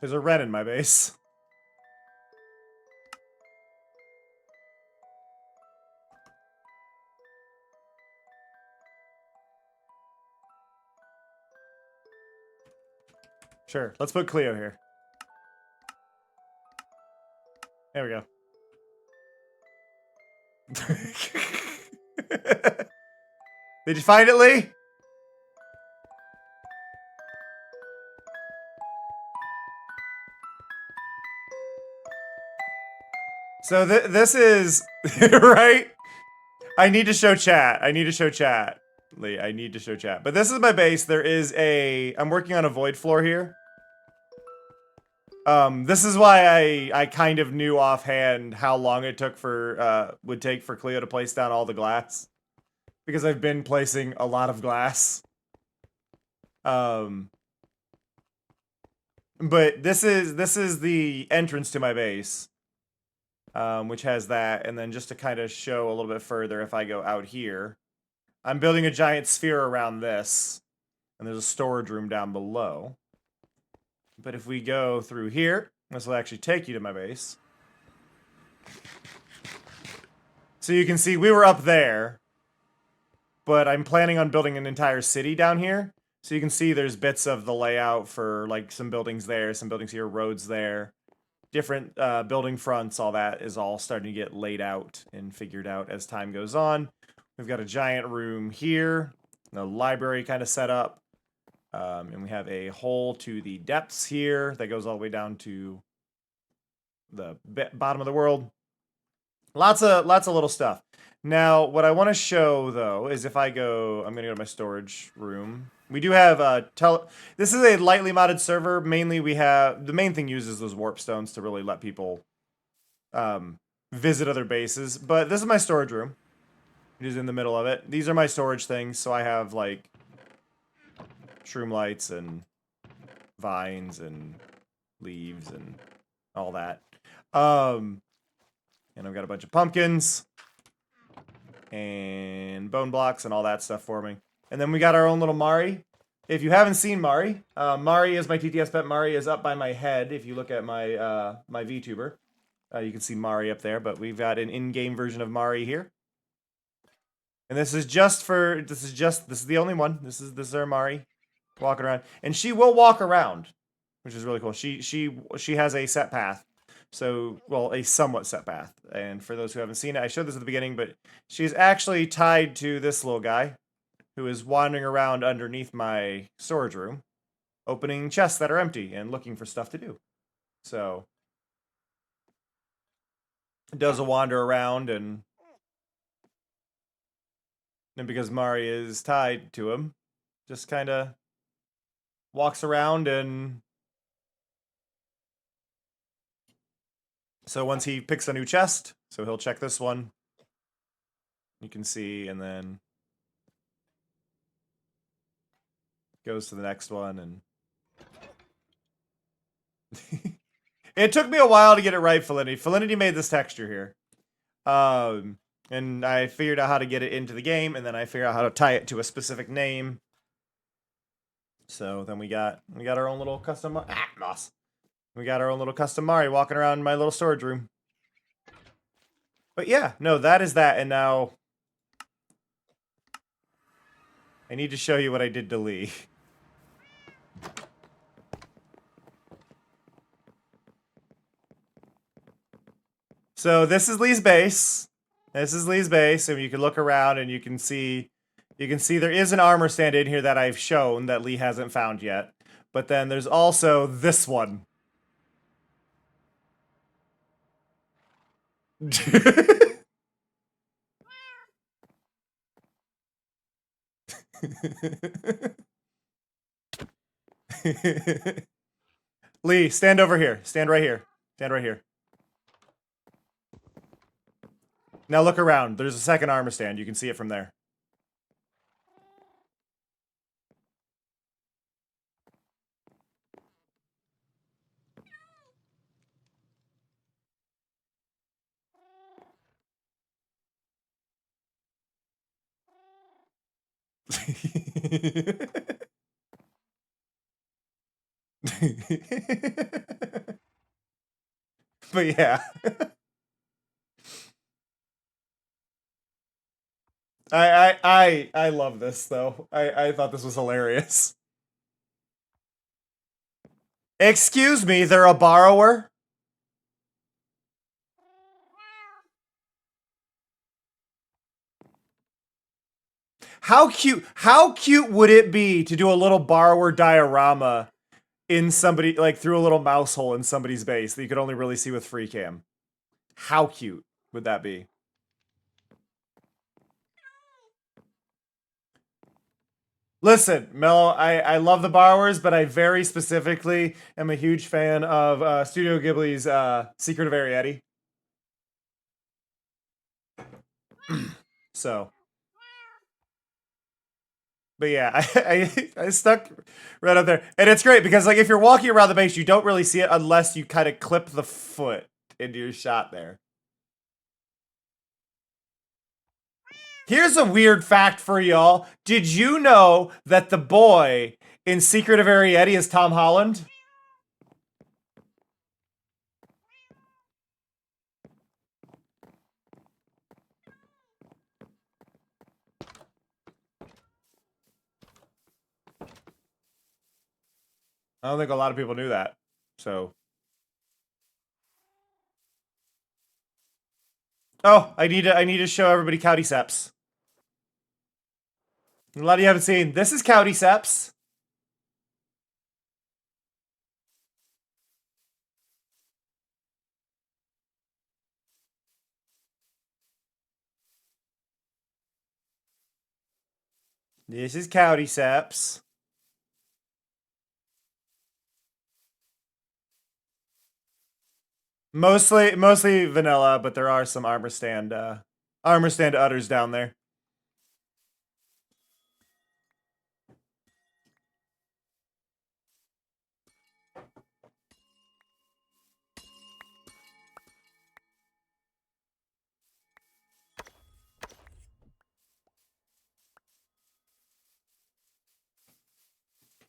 There's a wren in my base. Sure, let's put Cleo here. There we go. Did you find it, Lee? So this is right. I need to show chat. Lee, I need to show chat. But this is my base. There is I'm working on a void floor here. This is why I kind of knew offhand how long it took would take for Cleo to place down all the glass. Because I've been placing a lot of glass. But this is the entrance to my base. Which has that, and then just to kind of show a little bit further, if I go out here, I'm building a giant sphere around this, and there's a storage room down below. But if we go through here, this will actually take you to my base. So you can see we were up there, but I'm planning on building an entire city down here. So you can see there's bits of the layout for like some buildings there, some buildings here, roads there. Different building fronts, all that is all starting to get laid out and figured out as time goes on. We've got a giant room here, a library kind of set up, and we have a hole to the depths here that goes all the way down to the bottom of the world. Lots of little stuff. Now, what I want to show though is if I go, I'm gonna go to my storage room. We do have this is a lightly modded server. Mainly the main thing uses those warp stones to really let people visit other bases. But this is my storage room. It is in the middle of it. These are my storage things. So I have like shroom lights and vines and leaves and all that. And I've got a bunch of pumpkins and bone blocks and all that stuff for me. And then we got our own little Mari. If you haven't seen Mari, Mari is my TTS pet. Mari is up by my head. If you look at my my VTuber, you can see Mari up there. But we've got an in-game version of Mari here. And this is the only one. This is our Mari walking around, and she will walk around, which is really cool. She has a set path. So, well, a somewhat set path. And for those who haven't seen it, I showed this at the beginning, but she's actually tied to this little guy who is wandering around underneath my storage room, opening chests that are empty and looking for stuff to do. So, does a wander around, and because Mari is tied to him, just kind of walks around. And so once he picks a new chest, so he'll check this one, you can see, and then goes to the next one. And it took me a while to get it right, Felinity. Felinity made this texture here. And I figured out how to get it into the game, and then I figured out how to tie it to a specific name. So then we got our own little custom moss. We got our own little custom Mari walking around my little storage room. But yeah, no, that is that. And now I need to show you what I did to Lee. So this is Lee's base. This is Lee's base, and you can look around and you can see there is an armor stand in here that I've shown that Lee hasn't found yet. But then there's also this one. Lee, stand over here. Stand right here. Stand right here. Now look around. There's a second armor stand. You can see it from there. But yeah. I love this though. I thought this was hilarious. Excuse me, they're a borrower? How cute would it be to do a little borrower diorama in somebody, like through a little mouse hole in somebody's base that you could only really see with free cam? How cute would that be? Listen, Mello, I love the borrowers, but I very specifically am a huge fan of Studio Ghibli's Secret of Arrietty. So. But yeah, I stuck right up there. And it's great because like if you're walking around the base, you don't really see it unless you kind of clip the foot into your shot there. Here's a weird fact for y'all. Did you know that the boy in Secret of Arrietty is Tom Holland? I don't think a lot of people knew that. So. Oh, I need to show everybody Cowdyceps. A lot of you haven't seen. This is Cowdyceps. This is Cowdyceps. Mostly vanilla, but there are some armor stand udders down there.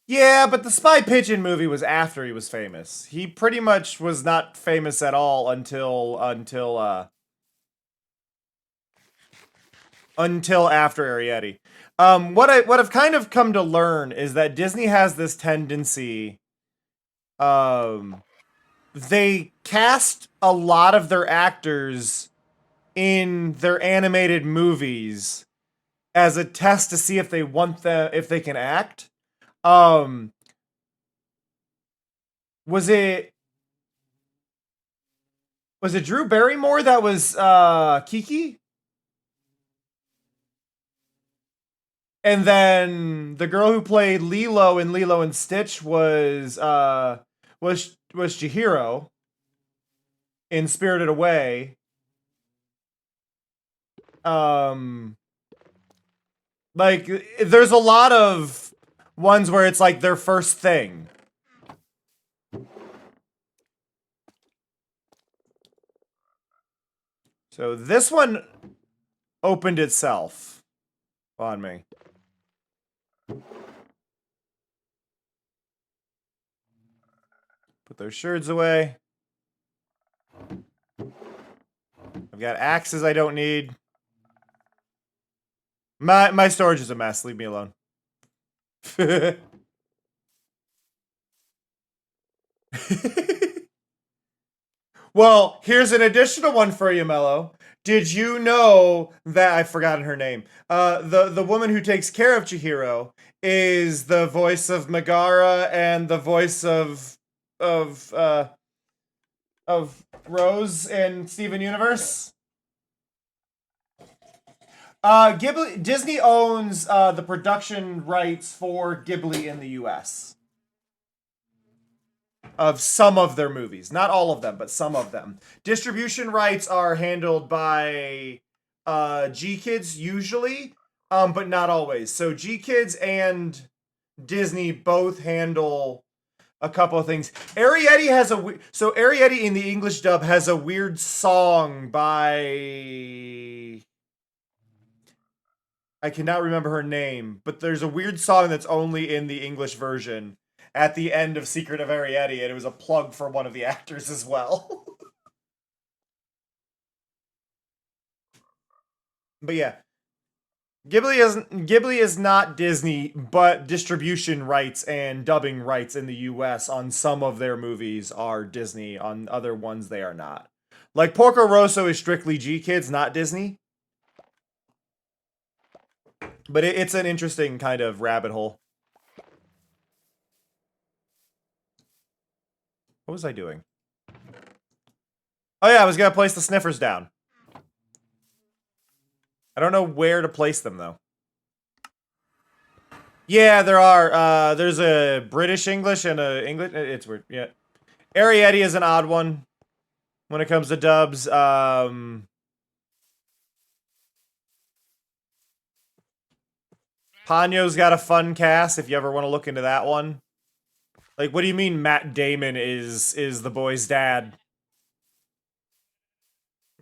Yeah, but the Spy Pigeon movie was after he was famous. He pretty much was not famous at all until after Arrietty. What I've kind of come to learn is that Disney has this tendency. They cast a lot of their actors in their animated movies as a test to see if they can act. Was it Drew Barrymore that was Kiki? And then the girl who played Lilo in Lilo and Stitch was Chihiro in Spirited Away. Like there's a lot of ones where it's like their first thing. So this one opened itself on me. Put those sherds away. I've got axes I don't need. My storage is a mess. Leave me alone. Well, here's an additional one for you, Mello. Did you know that I've forgotten her name? The woman who takes care of Chihiro is the voice of Megara and the voice of Rose in Steven Universe. Disney owns the production rights for Ghibli in the U.S. of some of their movies. Not all of them, but some of them. Distribution rights are handled by G-Kids usually, but not always. So G-Kids and Disney both handle a couple of things. Arrietty has so Arrietty in the English dub has a weird song by... I cannot remember her name, but there's a weird song that's only in the English version at the end of Secret of Arrietty, and it was a plug for one of the actors as well. But yeah, Ghibli is not Disney, but distribution rights and dubbing rights in the US on some of their movies are Disney, on other ones they are not. Like Porco Rosso is strictly G-Kids, not Disney. But it's an interesting kind of rabbit hole. What was I doing? Oh yeah, I was gonna place the sniffers down. I don't know where to place them though. Yeah, there are. There's a British English and a English. It's weird. Yeah, Arrietty is an odd one when it comes to dubs. Ponyo's got a fun cast if you ever want to look into that one. Like, what do you mean Matt Damon is the boy's dad?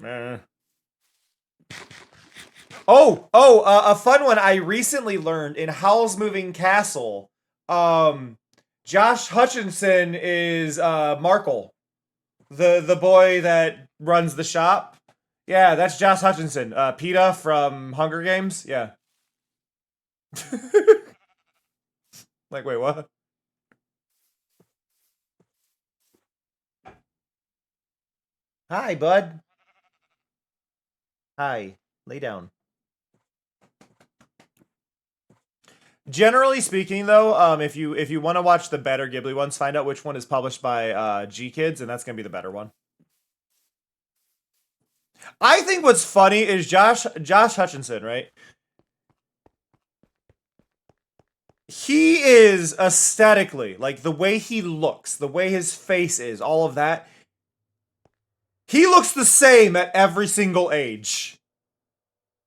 A fun one I recently learned in Howl's Moving Castle. Josh Hutcherson is Markle, the boy that runs the shop. Yeah, that's Josh Hutcherson. PETA from Hunger Games. Yeah. Like, wait, what? Hi, bud. Hi. Lay down. Generally speaking, though, if you want to watch the better Ghibli ones, find out which one is published by G-Kids, and that's gonna be the better one. I think what's funny is Josh Hutcherson, right? He is aesthetically, like the way he looks, the way his face is, all of that. He looks the same at every single age.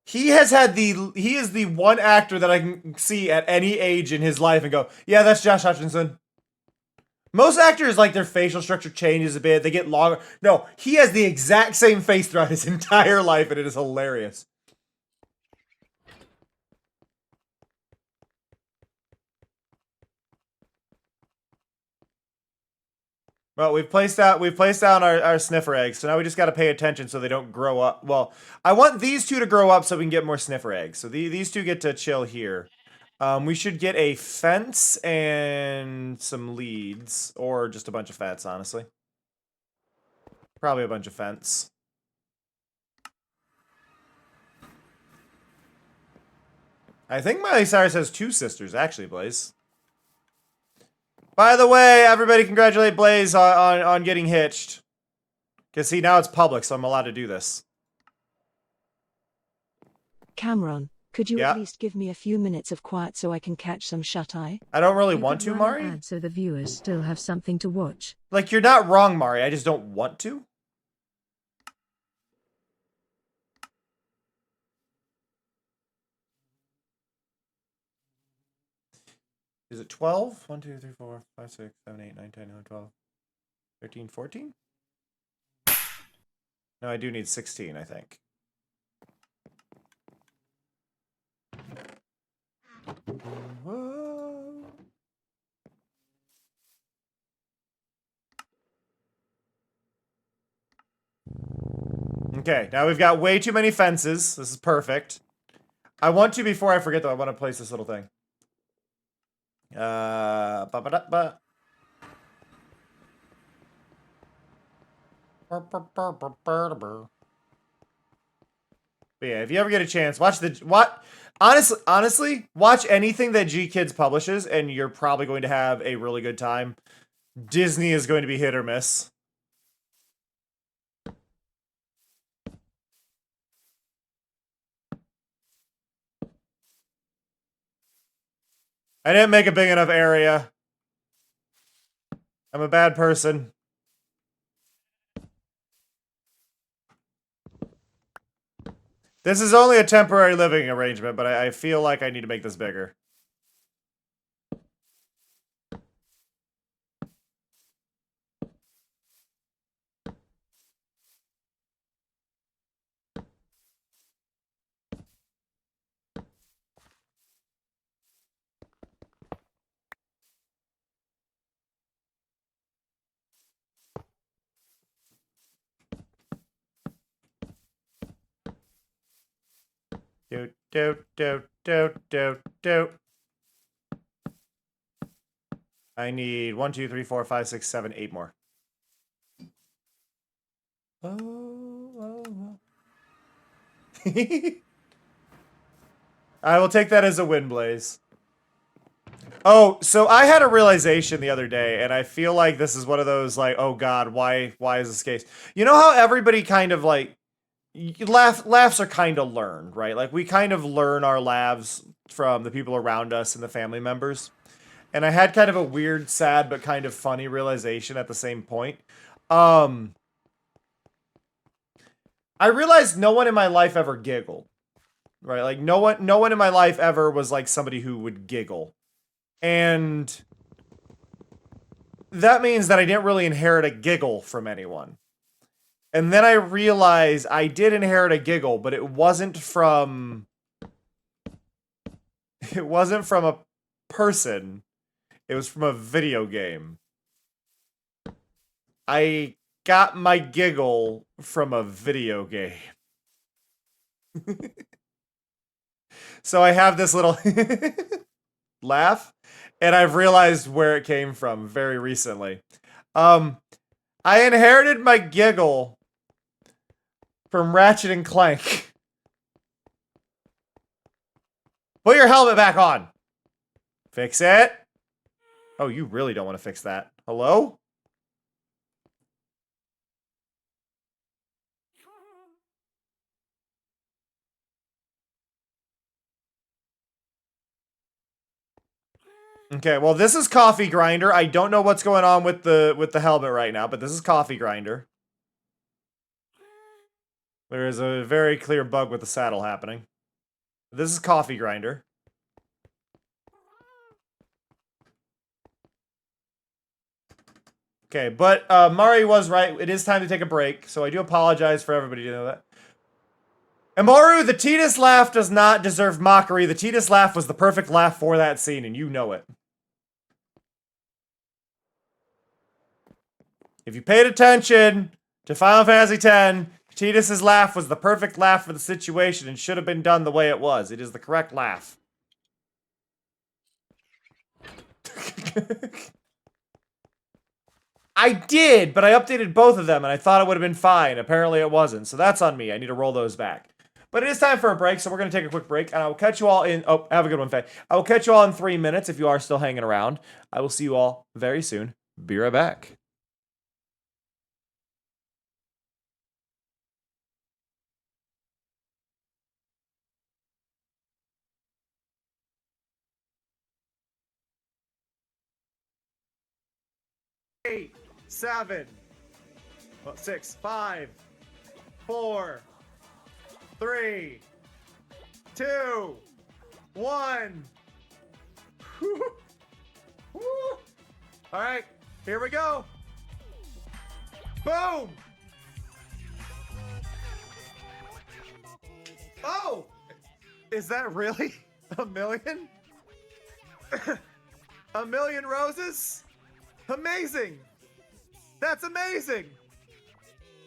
He is the one actor that I can see at any age in his life and go, yeah, that's Josh Hutcherson. Most actors, like, their facial structure changes a bit, they get longer. No, he has the exact same face throughout his entire life, and it is hilarious. Well, we've placed down our sniffer eggs, so now we just got to pay attention so they don't grow up. Well, I want these two to grow up so we can get more sniffer eggs. So these two get to chill here. We should get a fence and some leads, or just a bunch of fence, honestly. Probably a bunch of fence. I think Miley Cyrus has 2 sisters, actually, Blaze. By the way, everybody congratulate Blaze on getting hitched. Because, see, now it's public, so I'm allowed to do this. Cameron, could you Yeah? at least give me a few minutes of quiet so I can catch some shut-eye? I don't really You want could to, run Mari. an ad so the viewers still have something to watch. Like, you're not wrong, Mari. I just don't want to. Is it 12? 1, 2, 3, 4, 5, 6, 7, 8, 9, 10, 11, 12, 13, 14? No, I do need 16, I think. Whoa. Okay, now we've got way too many fences. This is perfect. I want to, before I forget though, I want to place this little thing. But yeah, if you ever get a chance, watch honestly, watch anything that G Kids publishes, and you're probably going to have a really good time. Disney is going to be hit or miss. I didn't make a big enough area. I'm a bad person. This is only a temporary living arrangement, but I feel like I need to make this bigger. Do. I need 1, 2, 3, 4, 5, 6, 7, 8 more. I will take that as a win, Blaze. Oh, so I had a realization the other day, and I feel like this is one of those, like, oh god, why is this case? You know how everybody kind of, like, laughs are kind of learned, right? Like, we kind of learn our laughs from the people around us and the family members. And I had kind of a weird, sad, but kind of funny realization at the same point. I realized no one in my life ever giggled, right? Like, no one in my life ever was like somebody who would giggle. And that means that I didn't really inherit a giggle from anyone. And then I realized I did inherit a giggle, but it wasn't from a person. It was from a video game. I got my giggle from a video game. So I have this little laugh, and I've realized where it came from very recently. I inherited my giggle from Ratchet and Clank. Put your helmet back on. Fix it. Oh, you really don't want to fix that. Hello? Okay, well, this is Coffee Grinder. I don't know what's going on with the helmet right now, but this is Coffee Grinder. There is a very clear bug with the saddle happening. This is Coffee Grinder. Okay, but Mari was right. It is time to take a break, so I do apologize for everybody to know that. Amaru, the Titus laugh does not deserve mockery. The Titus laugh was the perfect laugh for that scene, and you know it. If you paid attention to Final Fantasy X, Titus's laugh was the perfect laugh for the situation and should have been done the way it was. It is the correct laugh. I did, but I updated both of them, and I thought it would have been fine. Apparently it wasn't, so that's on me. I need to roll those back. But it is time for a break, so we're going to take a quick break, and I will catch you all in... Oh, have a good one, Faye. I will catch you all in 3 minutes if you are still hanging around. I will see you all very soon. Be right back. Eight, 7, 6, 5, 4, 3, 2, 1. All right, here we go. Boom. Oh, is that really a million? A million roses? Amazing! That's amazing!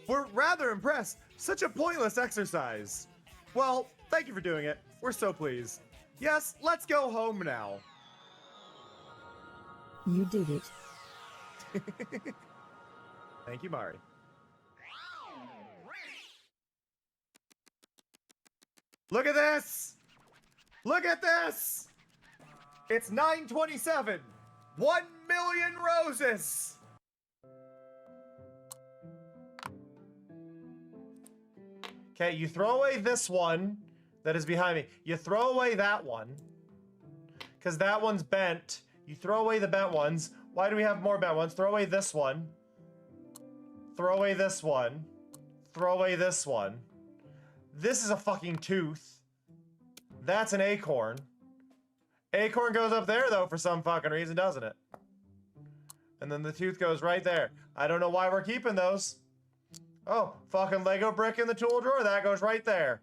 We're rather impressed. Such a pointless exercise. Well, thank you for doing it. We're so pleased. Yes, let's go home now. You did it. Thank you, Mari. Look at this! Look at this! It's 927. 1 million roses! Okay, you throw away this one that is behind me. You throw away that one. Because that one's bent. You throw away the bent ones. Why do we have more bent ones? Throw away this one. Throw away this one. Throw away this one. This is a fucking tooth. That's an acorn. Acorn goes up there, though, for some fucking reason, doesn't it? And then the tooth goes right there. I don't know why we're keeping those. Oh, fucking Lego brick in the tool drawer. That goes right there.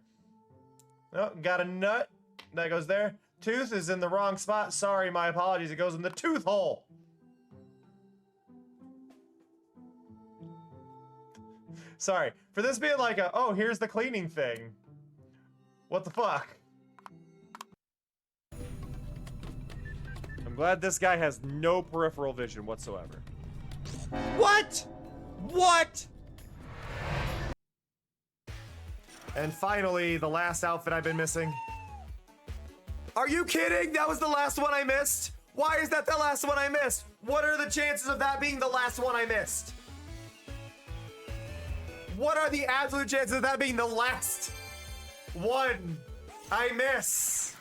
Oh, got a nut. That goes there. Tooth is in the wrong spot. Sorry, my apologies. It goes in the tooth hole. Sorry. For this being like a, oh, here's the cleaning thing. What the fuck? I'm glad this guy has no peripheral vision whatsoever. What? What? And finally, the last outfit I've been missing. Are you kidding? That was the last one I missed? Why is that the last one I missed? What are the chances of that being the last one I missed? What are the absolute chances of that being the last one I miss?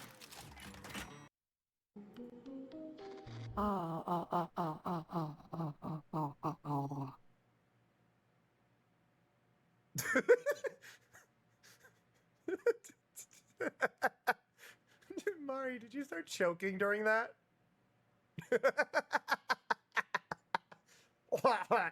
Mari, did you start choking during that? Why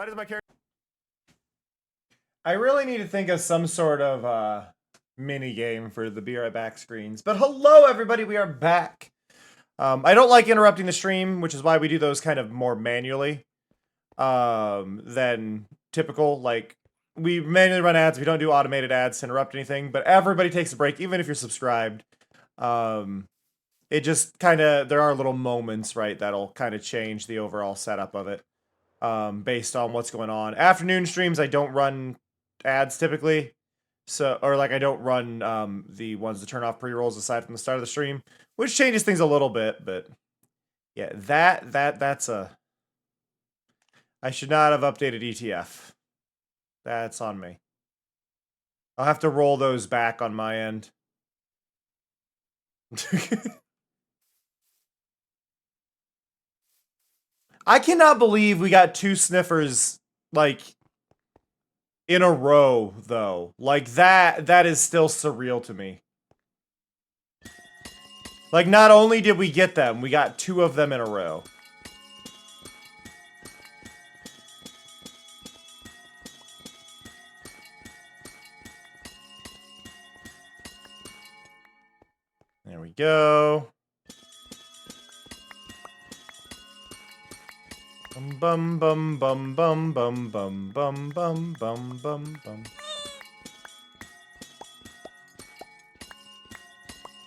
does my character... I really need to think of some sort of mini game for the Be Right Back screens. But hello, everybody, we are back. I don't like interrupting the stream, which is why we do those kind of more manually than typical. Like, we manually run ads. We don't do automated ads to interrupt anything, but everybody takes a break, even if you're subscribed. It just kind of, there are little moments, right, that'll kind of change the overall setup of it based on what's going on. Afternoon streams, I don't run ads typically. So, or like I don't run the ones that turn off pre-rolls aside from the start of the stream, which changes things a little bit, but yeah, that's a... I should not have updated ETF. That's on me. I'll have to roll those back on my end. I cannot believe we got 2 sniffers, like, in a row, though. Like, that is still surreal to me. Like, not only did we get them, we got 2 of them in a row. There we go. Bum bum bum bum bum bum bum bum bum bum bum.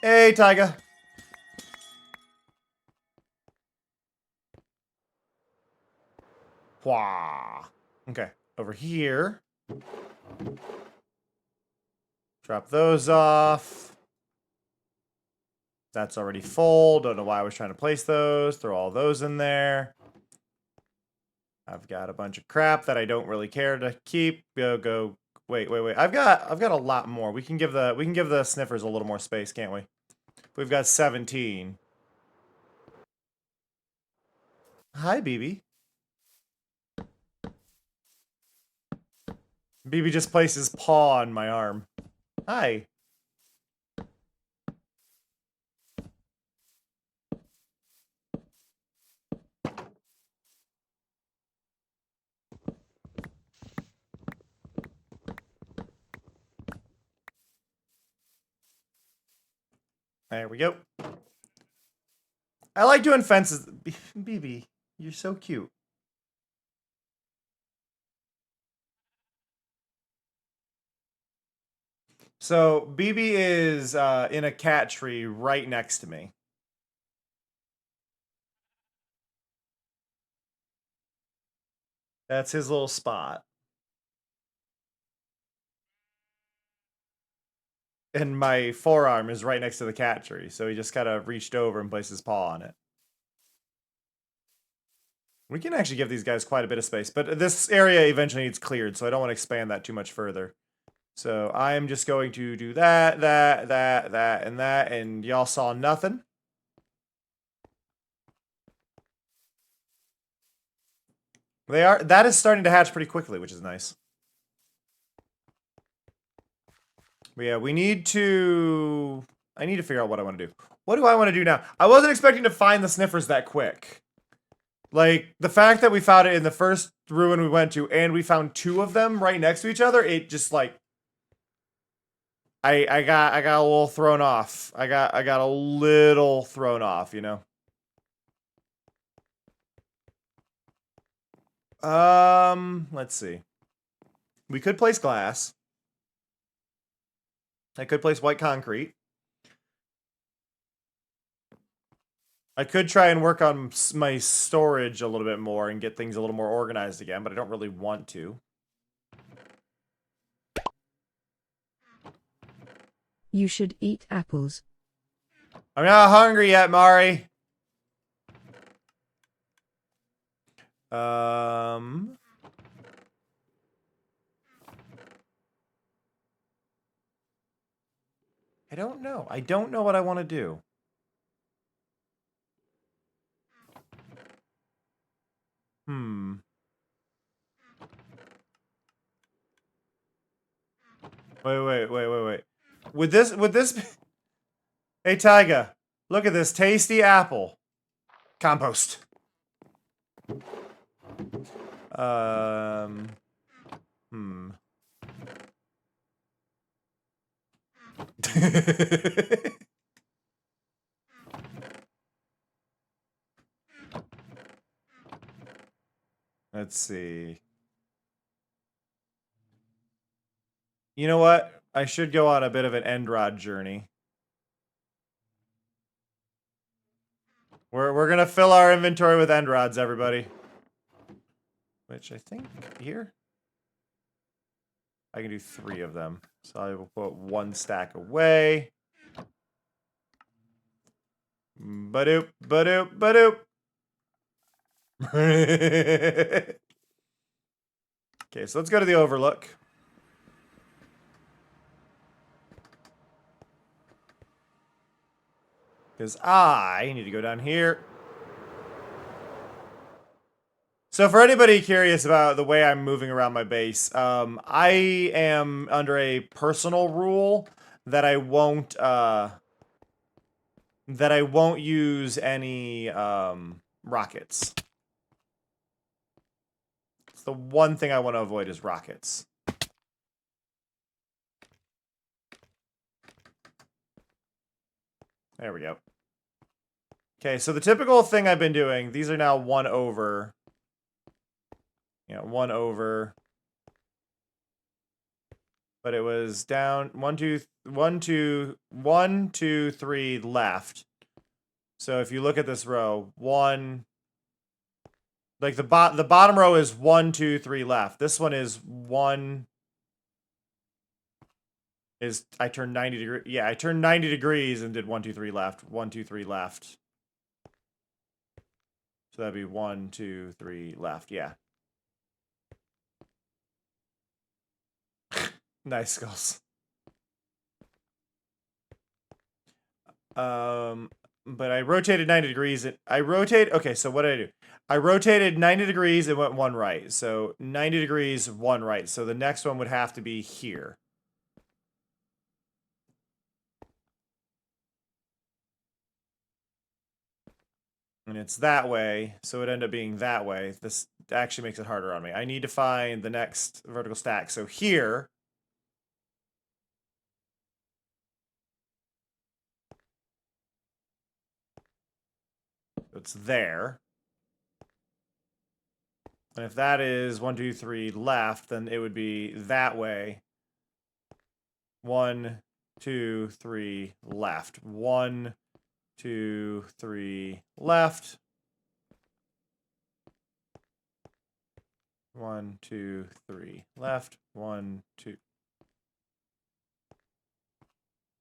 Hey, Tyga. Wah. Okay, over here. Drop those off. That's already full. Don't know why I was trying to place those. Throw all those in there. I've got a bunch of crap that I don't really care to keep. Go. Wait. I've got a lot more. We can give the sniffers a little more space, can't we? We've got 17. Hi, BB. BB just placed his paw on my arm. Hi. There we go. I like doing fences. BB, you're so cute. So, BB is in a cat tree right next to me. That's his little spot. And my forearm is right next to the cat tree, so he just kind of reached over and placed his paw on it. We can actually give these guys quite a bit of space, but this area eventually needs cleared, so I don't want to expand that too much further. So I am just going to do that, and y'all saw nothing. That is starting to hatch pretty quickly, which is nice. But yeah, I need to figure out what I want to do. What do I want to do now? I wasn't expecting to find the sniffers that quick. Like, the fact that we found it in the first ruin we went to, and we found 2 of them right next to each other, it just, like... I got a little thrown off. I got a little thrown off, you know? Let's see. We could place glass. I could place white concrete. I could try and work on my storage a little bit more and get things a little more organized again, but I don't really want to. You should eat apples. I'm not hungry yet, Mari. I don't know. I don't know what I want to do. Wait. Would this be... Hey, Tyga, look at this tasty apple. Compost. Let's see. You know what? I should go on a bit of an end rod journey. We're gonna fill our inventory with end rods, everybody. Which I think here I can do 3 of them. So I will put 1 stack away. Ba-doop, ba-doop, ba-doop. Okay, so let's go to the overlook. Because I need to go down here. So for anybody curious about the way I'm moving around my base, I am under a personal rule that I won't use any rockets. It's the one thing I want to avoid is rockets. There we go. Okay, so the typical thing I've been doing, these are now 1 over. Yeah, 1 over. But it was down 1, 2, 3 left. So if you look at this row, 1, like the bottom row is 1, 2, 3 left. This one is 1. I turned 90 degrees. Yeah, I turned 90 degrees and did 1, 2, 3 left. 1, 2, 3 left. So that'd be 1, 2, 3 left. Yeah. Nice skulls. But I rotated 90 degrees. Okay, so what did I do? I rotated 90 degrees and went 1 right. So 90 degrees, 1 right. So the next one would have to be here. And it's that way, so it ended up being that way. This actually makes it harder on me. I need to find the next vertical stack. So here... It's there. And if that is 1, 2, 3 left, then it would be that way. 1, 2, 3 left. 1, 2, 3 left. 1, 2, 3. Left. 1, 2.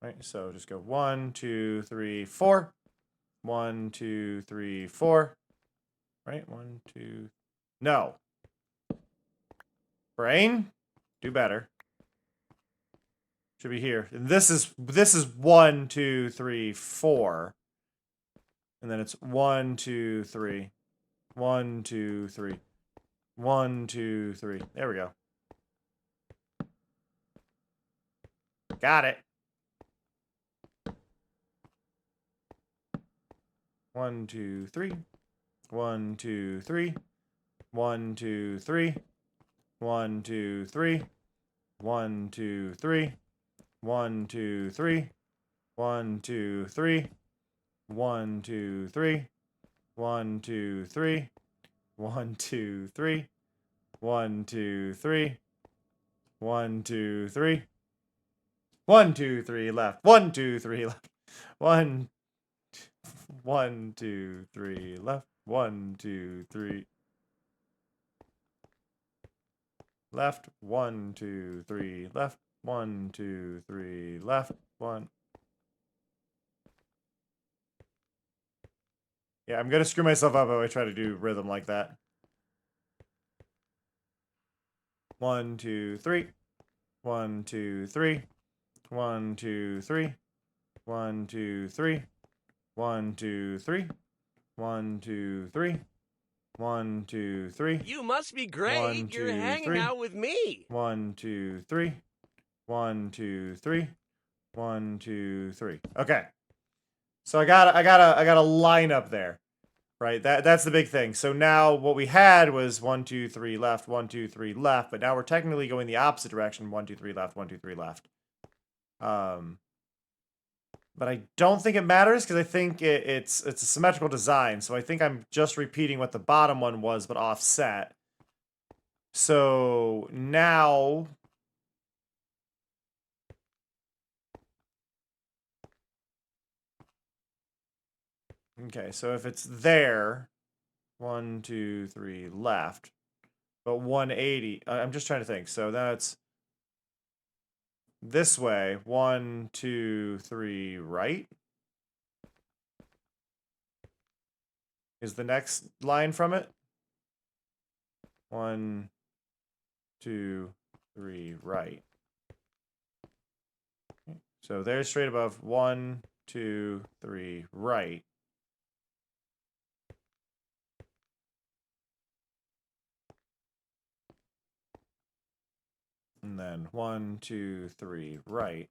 Right, so just go 1, 2, 3, 4. 1, 2, 3, 4. Right, 1, 2. No. Brain, do better. Should be here. And this is 1, 2, 3, 4. And then it's 1, 2, 3. 1, 2, 3. 1, 2, 3. There we go. Got it. 1, 2, 3. 1, 2, 3. 1, 2, 3. 1, 2, 3. 1, 2, 3. 1, 2, 3. 1, 2, 3. 1, 2, 3. 1, 2, 3. 1, 2, 3. 1, 2, 3. 1, 2, 3. 1, 2, 3 left. 1, 2, 3 left. 1, 1, 2, 3 left. 1, 2, 3 left. 1, 2, 3 left. 1, 2, 3 left. 1. Yeah, I'm gonna screw myself up if I try to do rhythm like that. 1, 2, 3. 1, 2, 3. 1, 2, 3. 1, 2, 3. 1, 2, 3. 1, 2, 3. 1, 2, 3. You must be great. 1, You're 2, hanging 3. out with me. 1, 2, 3. 1, 2, 3. 1, 2, 3. Okay. So I got a line up there. Right? That's the big thing. So now what we had was 1, 2, 3 left, 1, 2, 3 left, but now we're technically going the opposite direction. 1, 2, 3 left, 1, 2, 3 left. But I don't think it matters because I think it's a symmetrical design. So I think I'm just repeating what the bottom one was, but offset. So now okay, so if it's there, 1, 2, 3 left, but 180. I'm just trying to think. So that's this way. 1, 2, 3 right is the next line from it. 1, 2, 3 right. So there's straight above 1, 2, 3 right. And then 1, 2, 3 right.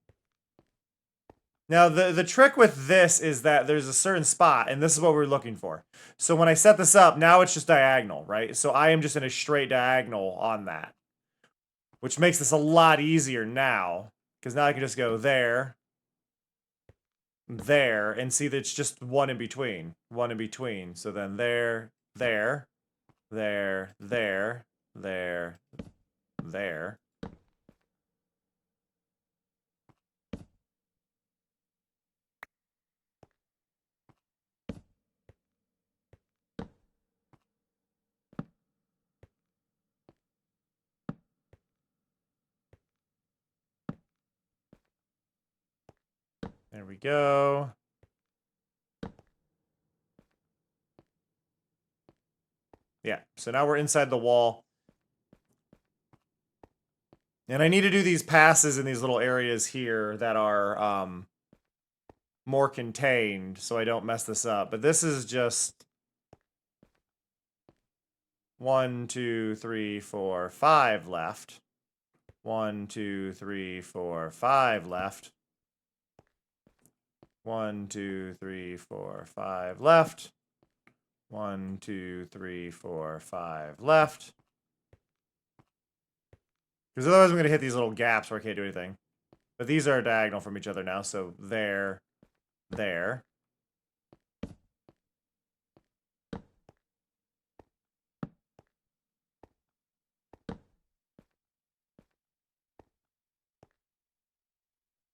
Now, the trick with this is that there's a certain spot, and this is what we're looking for. So when I set this up, now it's just diagonal, right? So I am just in a straight diagonal on that, which makes this a lot easier now, because now I can just go there, there, and see that it's just one in between. One in between. So then there, there, there, there, there, there. There we go. Yeah, so now we're inside the wall. And I need to do these passes in these little areas here that are more contained so I don't mess this up. But this is just 1, 2, 3, 4, 5 left. 1, 2, 3, 4, 5 left. 1, 2, 3, 4, 5 left. 1, 2, 3, 4, 5 left. Because otherwise I'm going to hit these little gaps where I can't do anything. But these are diagonal from each other now, so there, there.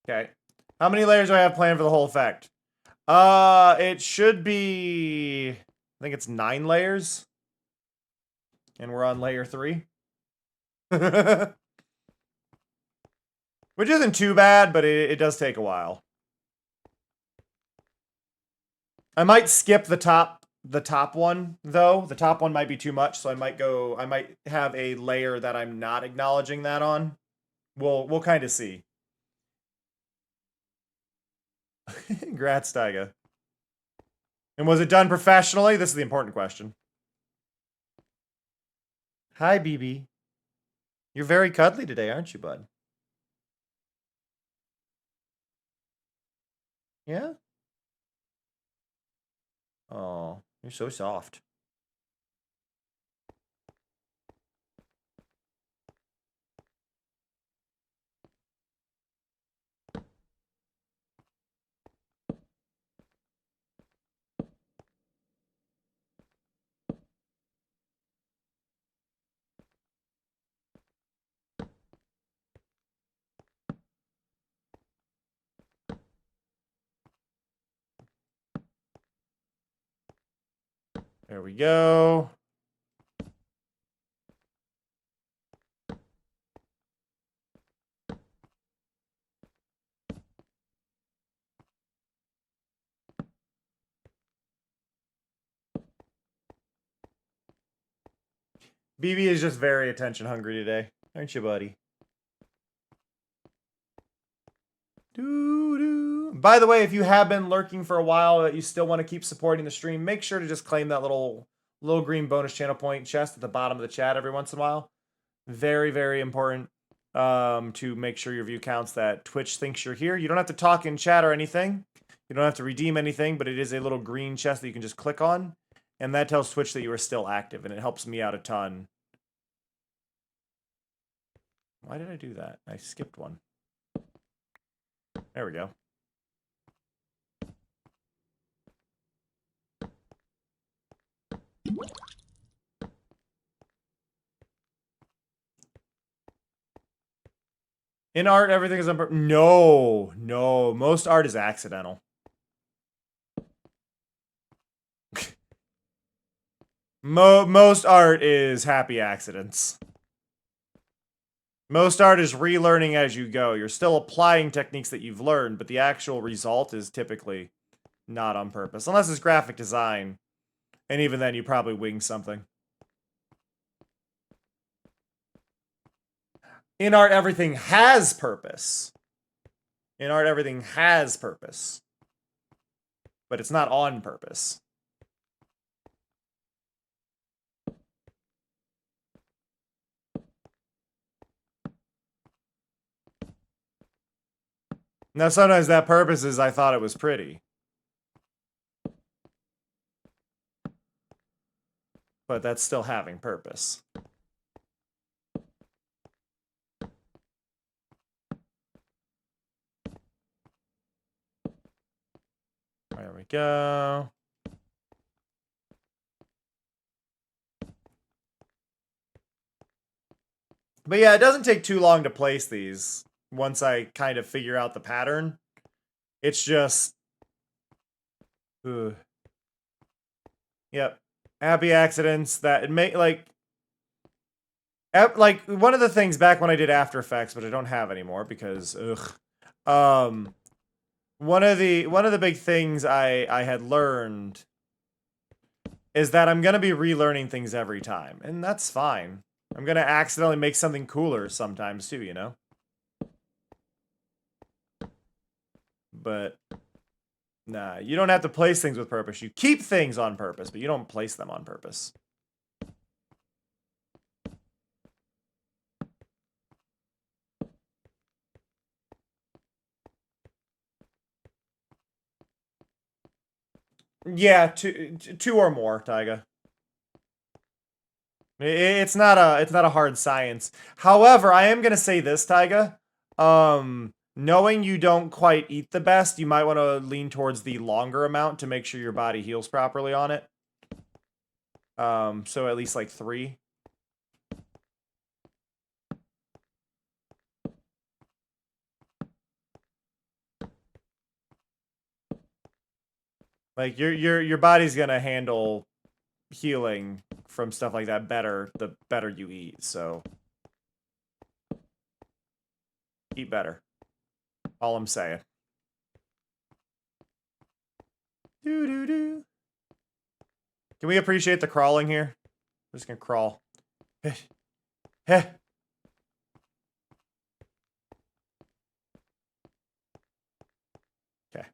Okay. How many layers do I have planned for the whole effect? It should be... I think it's 9 layers. And we're on layer 3. Which isn't too bad, but it does take a while. I might skip the top one, though. The top one might be too much, so I might have a layer that I'm not acknowledging that on. We'll kind of see. Congrats, Taiga. And was it done professionally? This is the important question. Hi, BB. You're very cuddly today, aren't you, bud? Yeah? Oh, you're so soft. There we go. BB is just very attention hungry today, aren't you, buddy? Doo-doo. By the way, if you have been lurking for a while that you still want to keep supporting the stream, make sure to just claim that little green bonus channel point chest at the bottom of the chat every once in a while. Very, very important to make sure your view counts, that Twitch thinks you're here. You don't have to talk in chat or anything. You don't have to redeem anything, but it is a little green chest that you can just click on. And that tells Twitch that you are still active, and it helps me out a ton. Why did I do that? I skipped one. There we go. In art, everything is on purpose. No, no. Most art is accidental. Most art is happy accidents. Most art is relearning as you go. You're still applying techniques that you've learned, but the actual result is typically not on purpose. Unless it's graphic design. And even then, you probably wing something. In art, everything has purpose. In art, everything has purpose. But it's not on purpose. Now, sometimes that purpose is I thought it was pretty. But that's still having purpose. There we go. But yeah, it doesn't take too long to place these once I kind of figure out the pattern. It's just... Ugh. Yep. Happy accidents that it may, like... Like, one of the things back when I did After Effects, but I don't have anymore because, ugh. One of the big things I had learned is that I'm gonna be relearning things every time, and that's fine. I'm gonna accidentally make something cooler sometimes too, you know? But, nah, you don't have to place things with purpose. You keep things on purpose, but you don't place them on purpose. Yeah, two or more, Taiga. It's not a hard science. However, I am gonna say this, Taiga. Knowing you don't quite eat the best, you might want to lean towards the longer amount to make sure your body heals properly on it. So at least like 3. Like your body's gonna handle healing from stuff like that better the better you eat, so Eat better. All I'm saying. Doo-doo-doo. Can we appreciate the crawling here? I'm just gonna crawl. Heh. Okay.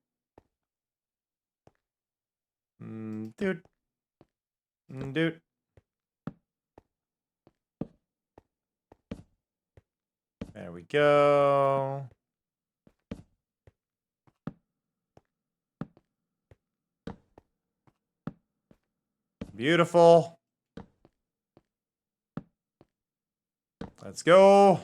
Dude. Dude. There we go. Beautiful. Let's go.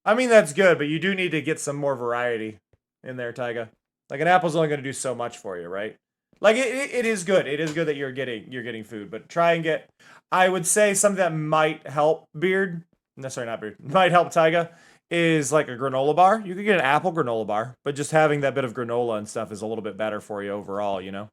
I mean, that's good, but you do need to get some more variety in there, Taiga. Like, an apple's only going to do so much for you, right? Like, it is good. It is good that you're getting food, but try and get... I would say something that might help Beard... No, sorry, not Beard. Might help Taiga is like a granola bar. You could get an apple granola bar, but just having that bit of granola and stuff is a little bit better for you overall, you know?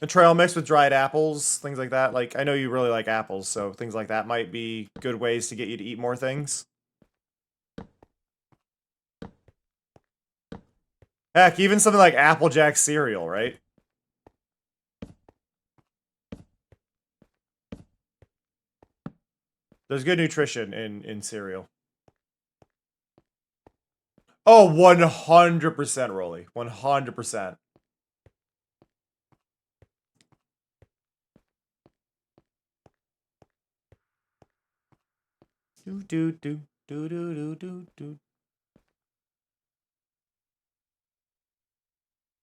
A trail mix with dried apples, things like that. Like, I know you really like apples, so things like that might be good ways to get you to eat more things. Heck, even something like Applejack cereal, right? There's good nutrition in cereal. Oh, 100%, Rolly. 100%. Do.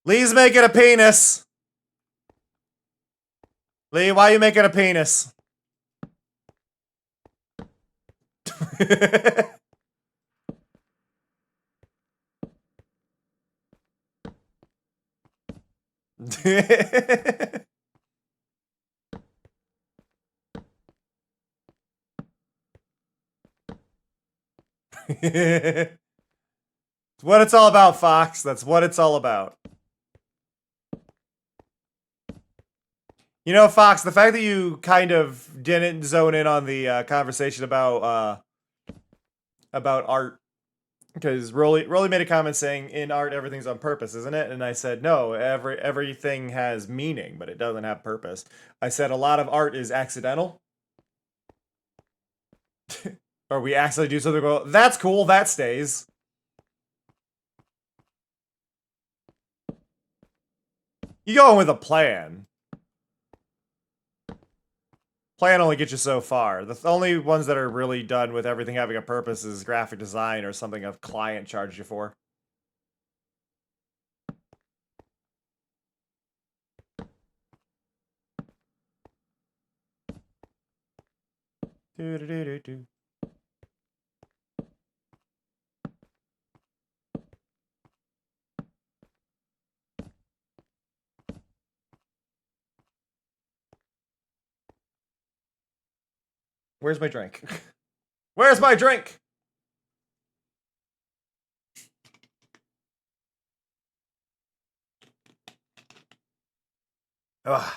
Lee's making a penis. Lee, why are you making a penis? It's what it's all about, Fox. That's what it's all about. You know, Fox, the fact that you kind of didn't zone in on the conversation about art, because Rolly made a comment saying in art everything's on purpose, isn't it? And I said no, everything has meaning, but it doesn't have purpose. I said a lot of art is accidental. Or we accidentally do something, go, that's cool, that stays. You go in with a plan. Plan only gets you so far. The only ones that are really done with everything having a purpose is graphic design or something a client charged you for. Do. Where's my drink? Where's my drink? Ugh.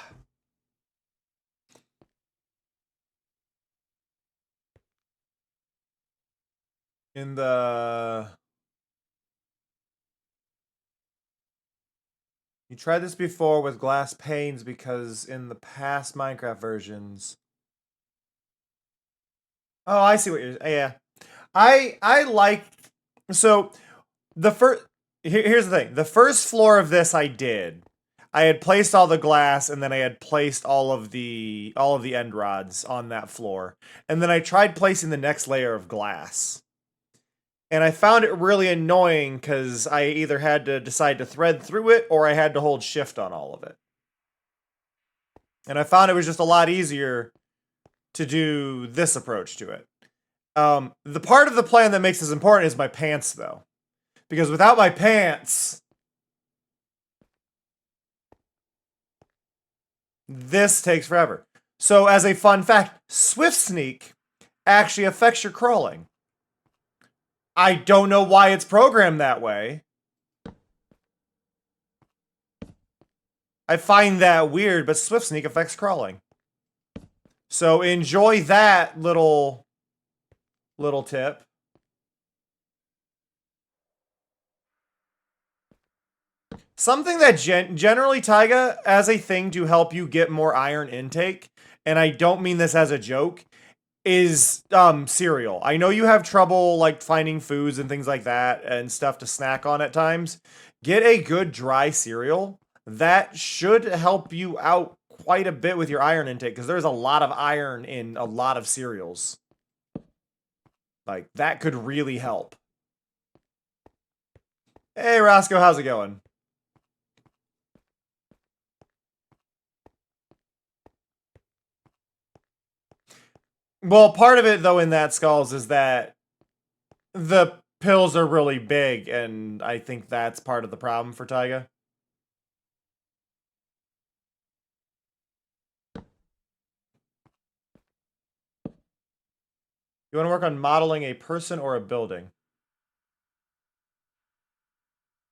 In the... You tried this before with glass panes because in the past Minecraft versions... Oh, I see what you're... Yeah. I like... So, the first... Here's the thing. The first floor of this I did. I had placed all the glass, and then I had placed all of the end rods on that floor. And then I tried placing the next layer of glass. And I found it really annoying because I either had to decide to thread through it or I had to hold shift on all of it. And I found it was just a lot easier to do this approach to it. The part of the plan that makes this important is my pants, though. Because without my pants, this takes forever. So as a fun fact, Swift Sneak actually affects your crawling. I don't know why it's programmed that way. I find that weird, but Swift Sneak affects crawling. So enjoy that little tip. Something that generally, Taiga, as a thing to help you get more iron intake, and I don't mean this as a joke, is cereal. I know you have trouble like finding foods and things like that and stuff to snack on at times. Get a good dry cereal. That should help you out quite a bit with your iron intake because there's a lot of iron in a lot of cereals. Like that could really help. Hey Roscoe, how's it going? Well, part of it though in that Skulls is that the pills are really big, and I think that's part of the problem for Taiga. You want to work on modeling a person or a building?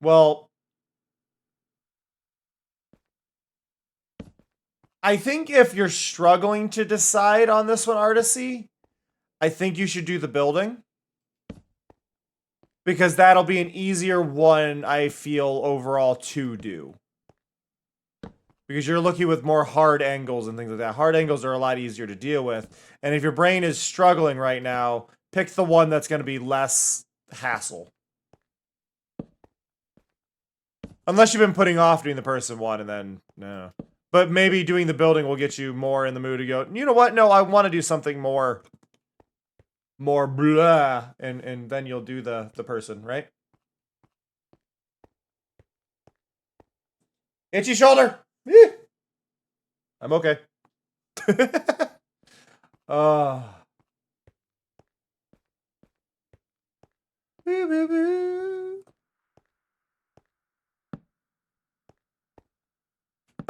Well, I think if you're struggling to decide on this one, Artisy, I think you should do the building. Because that'll be an easier one, I feel, overall to do. Because you're looking with more hard angles and things like that. Hard angles are a lot easier to deal with. And if your brain is struggling right now, pick the one that's going to be less hassle. Unless you've been putting off doing the person one and then, no. But maybe doing the building will get you more in the mood to go, you know what? No, I want to do something more blah. And then you'll do the person, right? Itchy shoulder. I'm okay. Oh.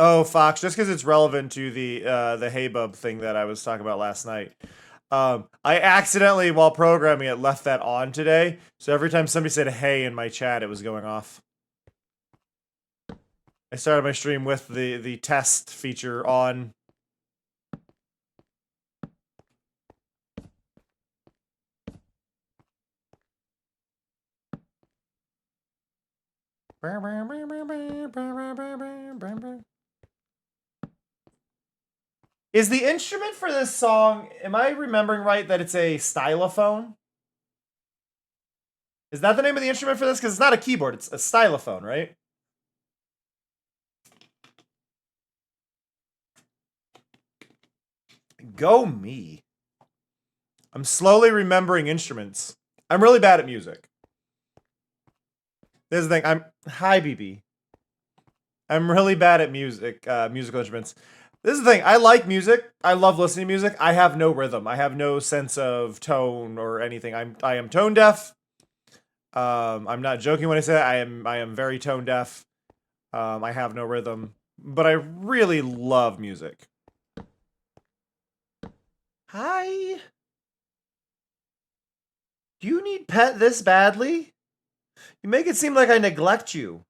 Oh, Fox, just because it's relevant to the Hey Bub thing that I was talking about last night. I accidentally, while programming it, left that on today. So every time somebody said hey in my chat, it was going off. I started my stream with the test feature on. Is the instrument for this song, am I remembering right that it's a stylophone? Is that the name of the instrument for this? Because it's not a keyboard, it's a stylophone, right? Go me. I'm slowly remembering instruments. I'm really bad at music. This is the thing. Hi, BB. I'm really bad at music, musical instruments. This is the thing. I like music. I love listening to music. I have no rhythm. I have no sense of tone or anything. I am tone deaf. I'm not joking when I say that. I am very tone deaf. I have no rhythm, but I really love music. Hi. Do you need pet this badly? You make it seem like I neglect you.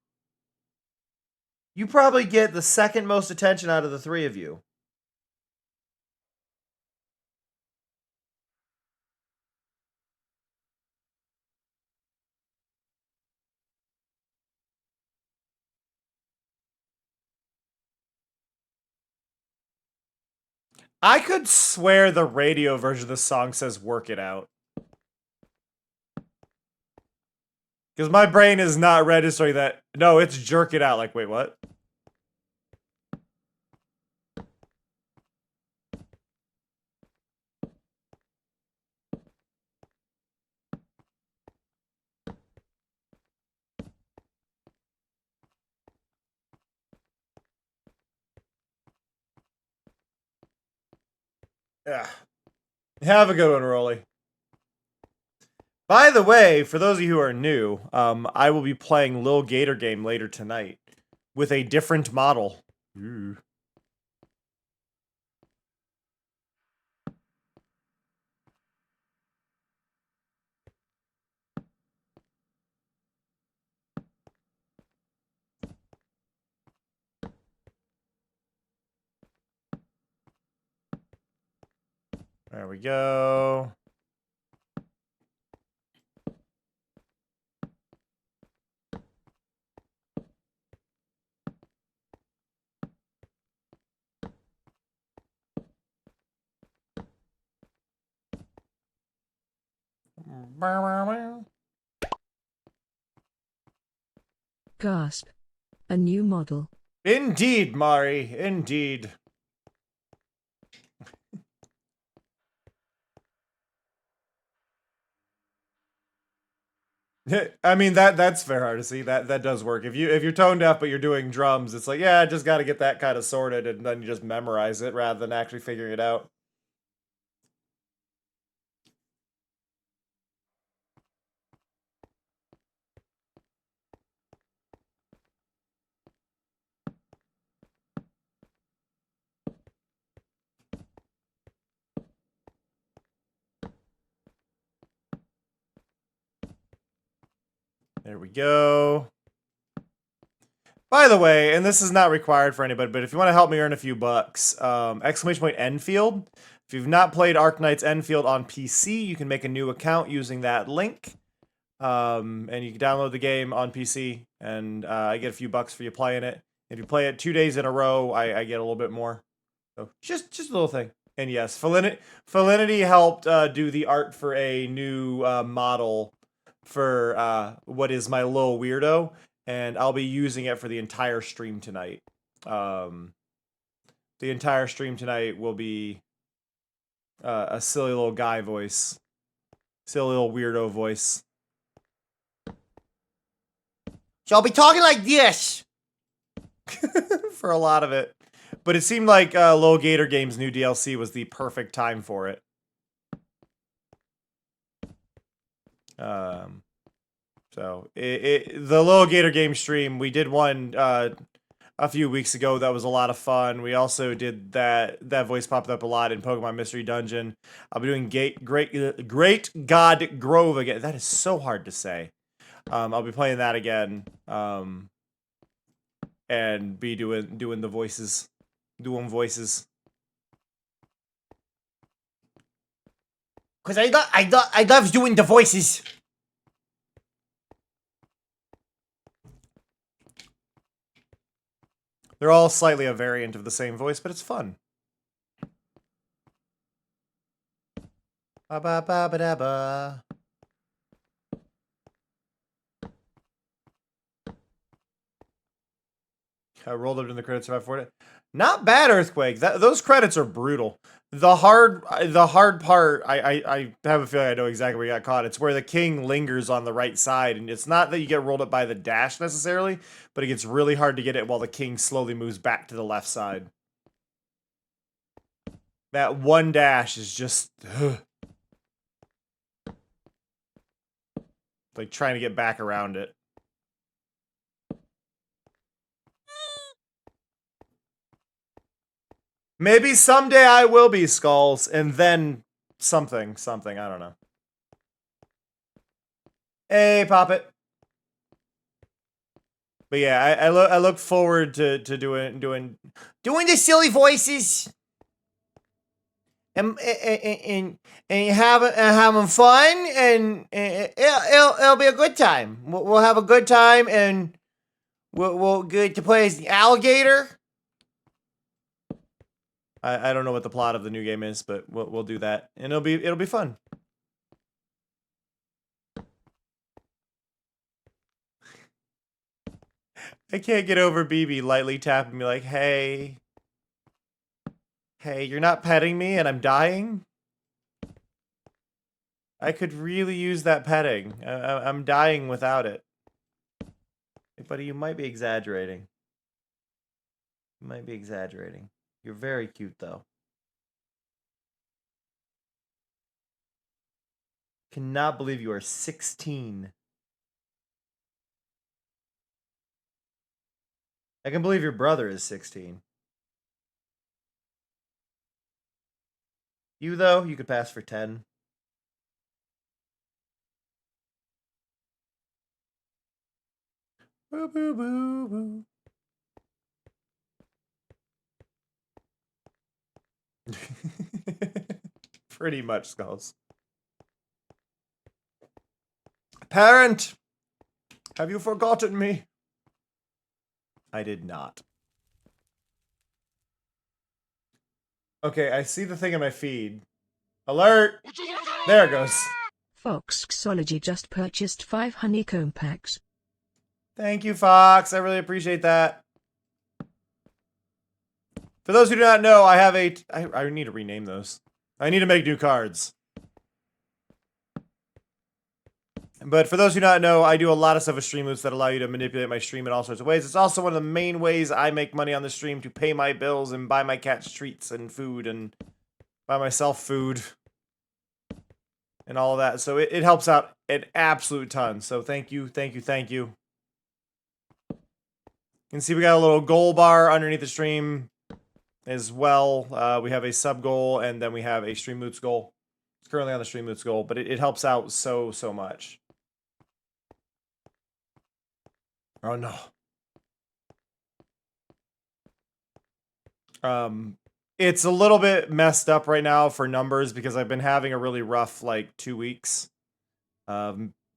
You probably get the second most attention out of the three of you. I could swear the radio version of the song says work it out. Because my brain is not registering that. No, it's jerk it out. Like, wait, what? Yeah. Have a good one, Rolly. By the way, for those of you who are new, I will be playing Lil Gator Game later tonight with a different model. Ooh. There we go. Gasp. A new model. Indeed, Mari, indeed. I mean that's fair hard to see. That does work. If you're tone deaf but you're doing drums, it's like, yeah, I just got to get that kind of sorted, and then you just memorize it rather than actually figuring it out. There we go. By the way, and this is not required for anybody, but if you want to help me earn a few bucks, ! Endfield. If you've not played Arknight's Endfield on PC, you can make a new account using that link. And you can download the game on PC, and I get a few bucks for you playing it. If you play it 2 days in a row, I get a little bit more. So just a little thing. And yes, Felinity helped do the art for a new model for what is my little weirdo, and I'll be using it for the entire stream tonight. The entire stream tonight will be a silly little guy voice. Silly little weirdo voice. So I'll be talking like this for a lot of it. But it seemed like Lil Gator Games' new DLC was the perfect time for it. So the Lil Gator Game stream, we did one a few weeks ago that was a lot of fun. We also did that voice popped up a lot in Pokemon Mystery Dungeon. I'll be doing Great God Grove again. That is so hard to say. I'll be playing that again. And be doing the voices. Doing voices. Cause I love doing the voices. They're all slightly a variant of the same voice, but it's fun. Ba ba ba ba da ba. I rolled up in the credits if I it. Not bad, Earthquake. Those credits are brutal. The hard part, I have a feeling I know exactly where you got caught. It's where the king lingers on the right side, and it's not that you get rolled up by the dash necessarily, but it gets really hard to get it while the king slowly moves back to the left side. That one dash is just like trying to get back around it. Maybe someday I will be Skulls, and then something, I don't know. Hey, Poppet. But yeah, I look forward to doing the silly voices and having fun, and it'll be a good time. We'll have a good time, and we'll get to play as the alligator. I don't know what the plot of the new game is, but we'll do that, and it'll be fun. I can't get over BB lightly tapping me like, hey, you're not petting me, and I'm dying. I could really use that petting. I'm dying without it. Hey, buddy, you might be exaggerating. You might be exaggerating. You're very cute, though. Cannot believe you are 16. I can believe your brother is 16. You, though, you could pass for 10. Boo, boo, boo, boo. Pretty much, Skulls. Parent, have you forgotten me? I did not. Okay, I see the thing in my feed. Alert! There it goes. Foxxology just purchased 5 honeycomb packs. Thank you, Fox. I really appreciate that. For those who do not know, I have a... I need to rename those. I need to make new cards. But for those who do not know, I do a lot of stuff with stream loops that allow you to manipulate my stream in all sorts of ways. It's also one of the main ways I make money on the stream to pay my bills and buy my cats treats and food and buy myself food and all of that. So it helps out an absolute ton. So thank you, thank you, thank you. You can see we got a little goal bar underneath the stream as well. We have a sub goal and then we have a stream loops goal. It's currently on the stream loops goal, but it helps out so much. Oh no. It's a little bit messed up right now for numbers because I've been having a really rough, like, 2 weeks.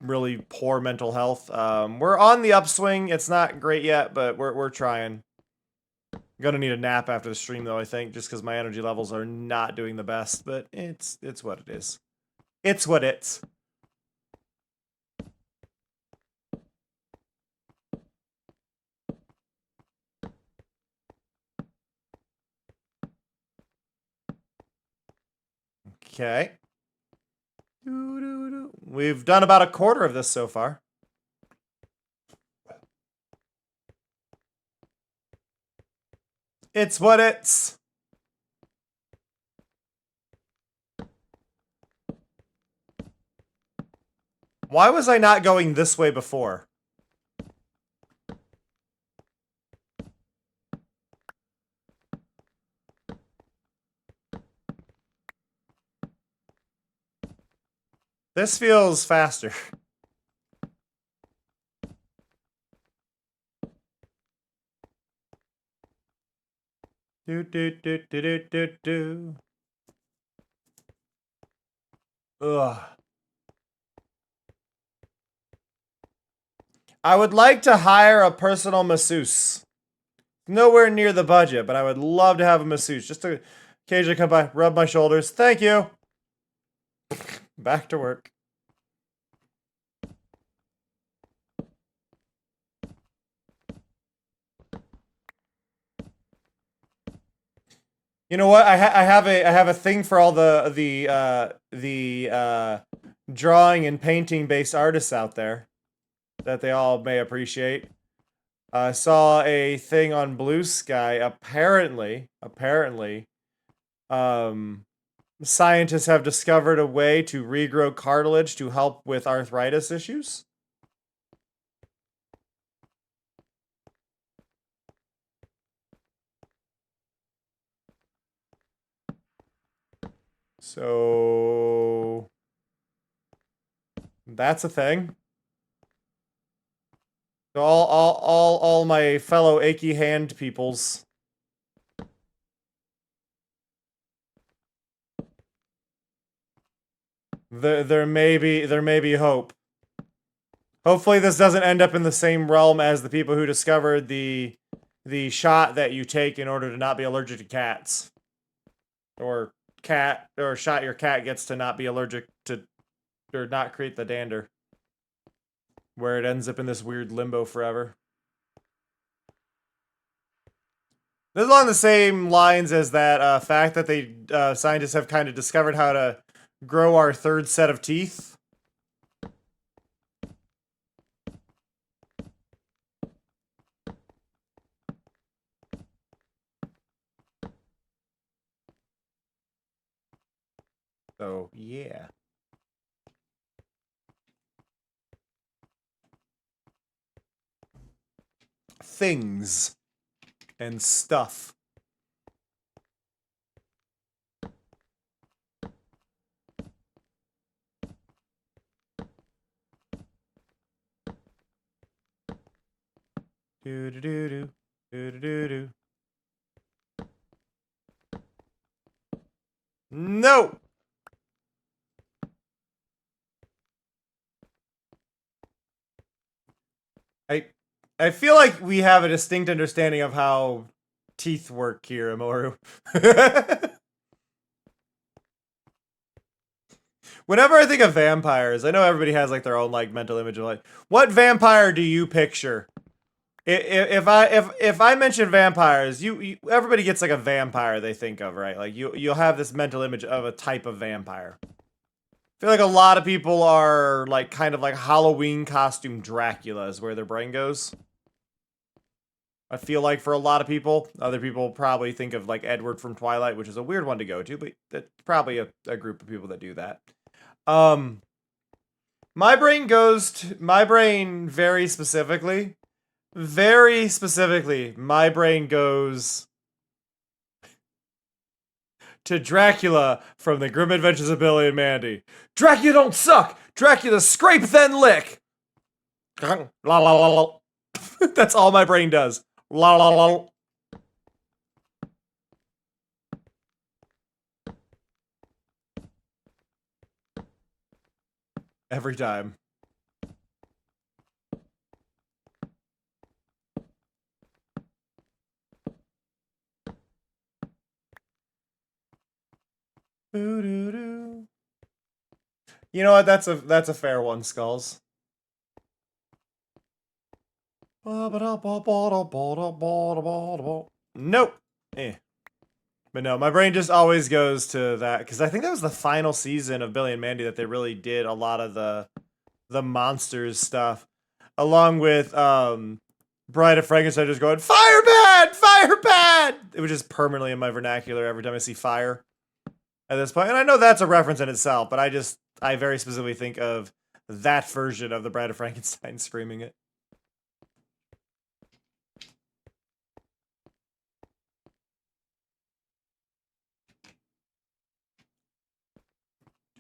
Really poor mental health. We're on the upswing. It's not great yet, but we're trying. I'm gonna need a nap after the stream, though, I think, just because my energy levels are not doing the best, but it's what it is. It's what it's. Okay. We've done about a quarter of this so far. It's what it's. Why was I not going this way before? This feels faster. Do. Ugh. I would like to hire a personal masseuse. Nowhere near the budget, but I would love to have a masseuse. Just to occasionally come by, rub my shoulders. Thank you. Back to work. You know what? I have a thing for all the drawing and painting based artists out there that they all may appreciate. I saw a thing on Blue Sky. Apparently, scientists have discovered a way to regrow cartilage to help with arthritis issues. So that's a thing. So all my fellow achy hand peoples. There may be hope. Hopefully this doesn't end up in the same realm as the people who discovered the shot that you take in order to not be allergic to cats. Or shot your cat gets to not be allergic to, or not create the dander. Where it ends up in this weird limbo forever. This is along the same lines as that fact that they scientists have kind of discovered how to grow our third set of teeth. So, yeah. Things and stuff. Do do do do do do do. No. I feel like we have a distinct understanding of how teeth work here, Amoru. Whenever I think of vampires, I know everybody has like their own like mental image of like, what vampire do you picture? If I mention vampires, everybody gets like a vampire they think of, right? Like you'll have this mental image of a type of vampire. I feel like a lot of people are like kind of like Halloween costume Dracula is where their brain goes. I feel like for a lot of people, other people probably think of like Edward from Twilight, which is a weird one to go to, but that's probably a group of people that do that. My brain very specifically, my brain goes to Dracula from The Grim Adventures of Billy and Mandy. Dracula don't suck! Dracula scrape then lick! La la la la. That's all my brain does. La la la. Every time. Boo-doo-doo. You know what? That's a fair one, Skulls. Nope. But no, my brain just always goes to that because I think that was the final season of Billy and Mandy that they really did a lot of the monsters stuff, along with Bride of Frankenstein just going fire bad, fire bad. It was just permanently in my vernacular every time I see fire at this point, and I know that's a reference in itself, but I very specifically think of that version of the Bride of Frankenstein screaming it.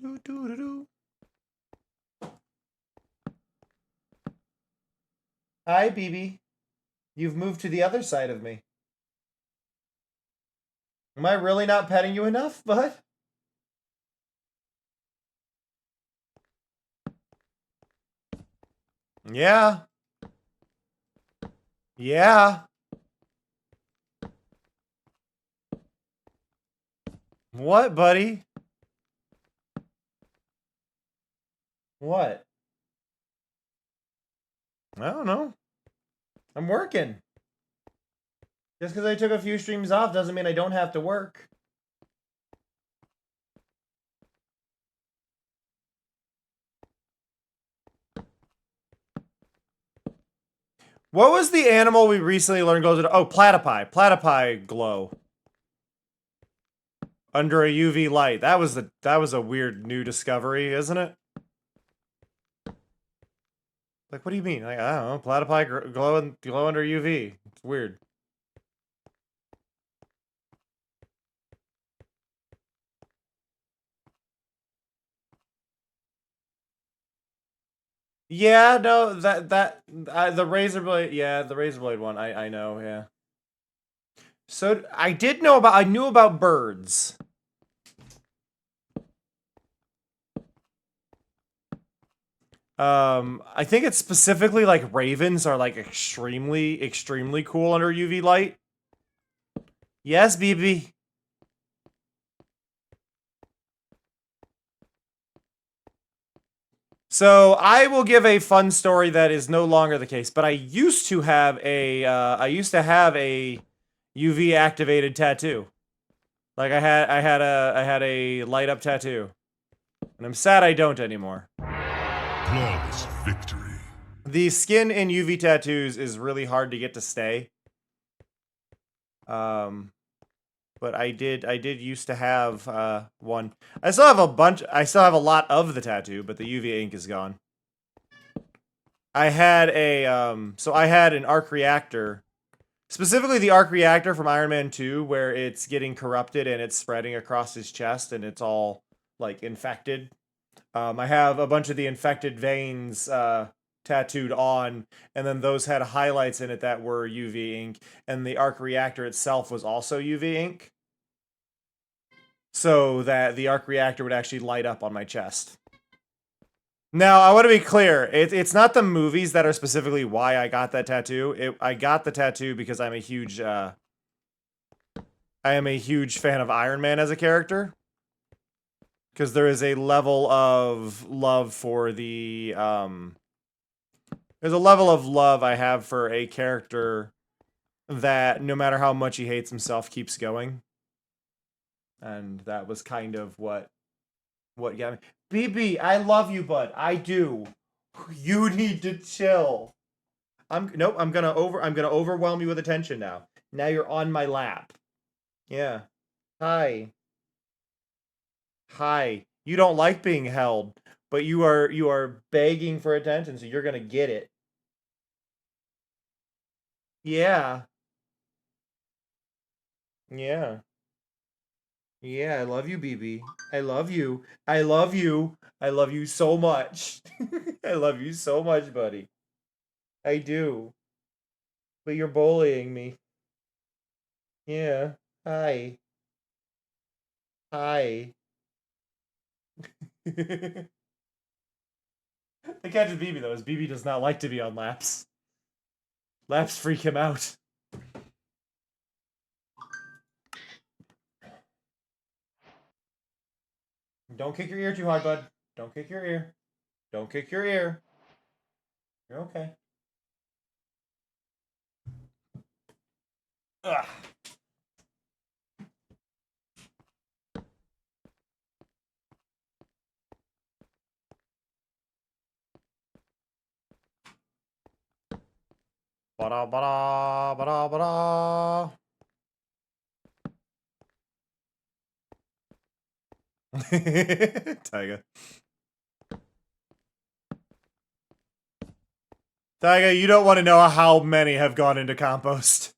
Do, do, do, do. Hi, BB. You've moved to the other side of me. Am I really not petting you enough, bud? Yeah. Yeah. What, buddy? What? I don't know. I'm working. Just because I took a few streams off doesn't mean I don't have to work. What was the animal we recently learned glows? Oh, platypi. Platypi glow. Under a UV light. That was a weird new discovery, isn't it? Like, what do you mean? Like, I don't know. Platypi glow under UV. It's weird. Yeah, no, the razor blade. Yeah, the razor blade one. I know. Yeah. So I knew about birds. I think it's specifically like ravens are like extremely cool under UV light. Yes, BB. So I will give a fun story that is no longer the case, but I used to have a UV activated tattoo. Like I had a light up tattoo. And I'm sad I don't anymore. Flawless victory. The skin in UV tattoos is really hard to get to stay. But I did used to have one. I still have a lot of the tattoo, but the UV ink is gone. I had I had an arc reactor. Specifically the arc reactor from Iron Man 2 where it's getting corrupted and it's spreading across his chest and it's all like infected. I have a bunch of the infected veins tattooed on, and then those had highlights in it that were UV ink, and the arc reactor itself was also UV ink. So that the arc reactor would actually light up on my chest. Now, I want to be clear. It's not the movies that are specifically why I got that tattoo. I got the tattoo because I'm a huge fan of Iron Man as a character. Because there is a level of love for the there's a level of love I have for a character that no matter how much he hates himself keeps going. And that was kind of what got me. BB, I love you, bud. I do. You need to chill. I'm gonna overwhelm you with attention now. Now you're on my lap. Yeah. Hi. Hi. You don't like being held, but you are begging for attention, so you're gonna get it. Yeah. Yeah. Yeah, I love you, BB. I love you. I love you. I love you so much. I love you so much, buddy. I do. But you're bullying me. Yeah. Hi. Hi. The catch with BB, though, is BB does not like to be on laps. Laps freak him out. Don't kick your ear too hard, bud. Don't kick your ear. Don't kick your ear. You're okay. Ugh. Ba-da, ba-da, ba-da, ba-da. Tiger. Tiger, you don't want to know how many have gone into compost.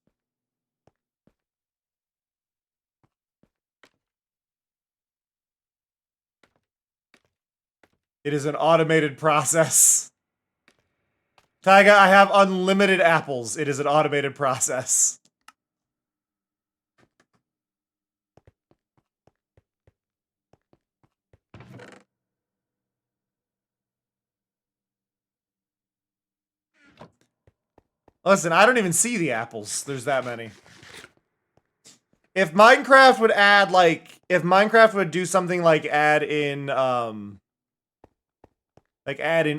It is an automated process. Tiger, I have unlimited apples. It is an automated process. Listen, I don't even see the apples. There's that many. If Minecraft would add, like, if Minecraft would do something like add in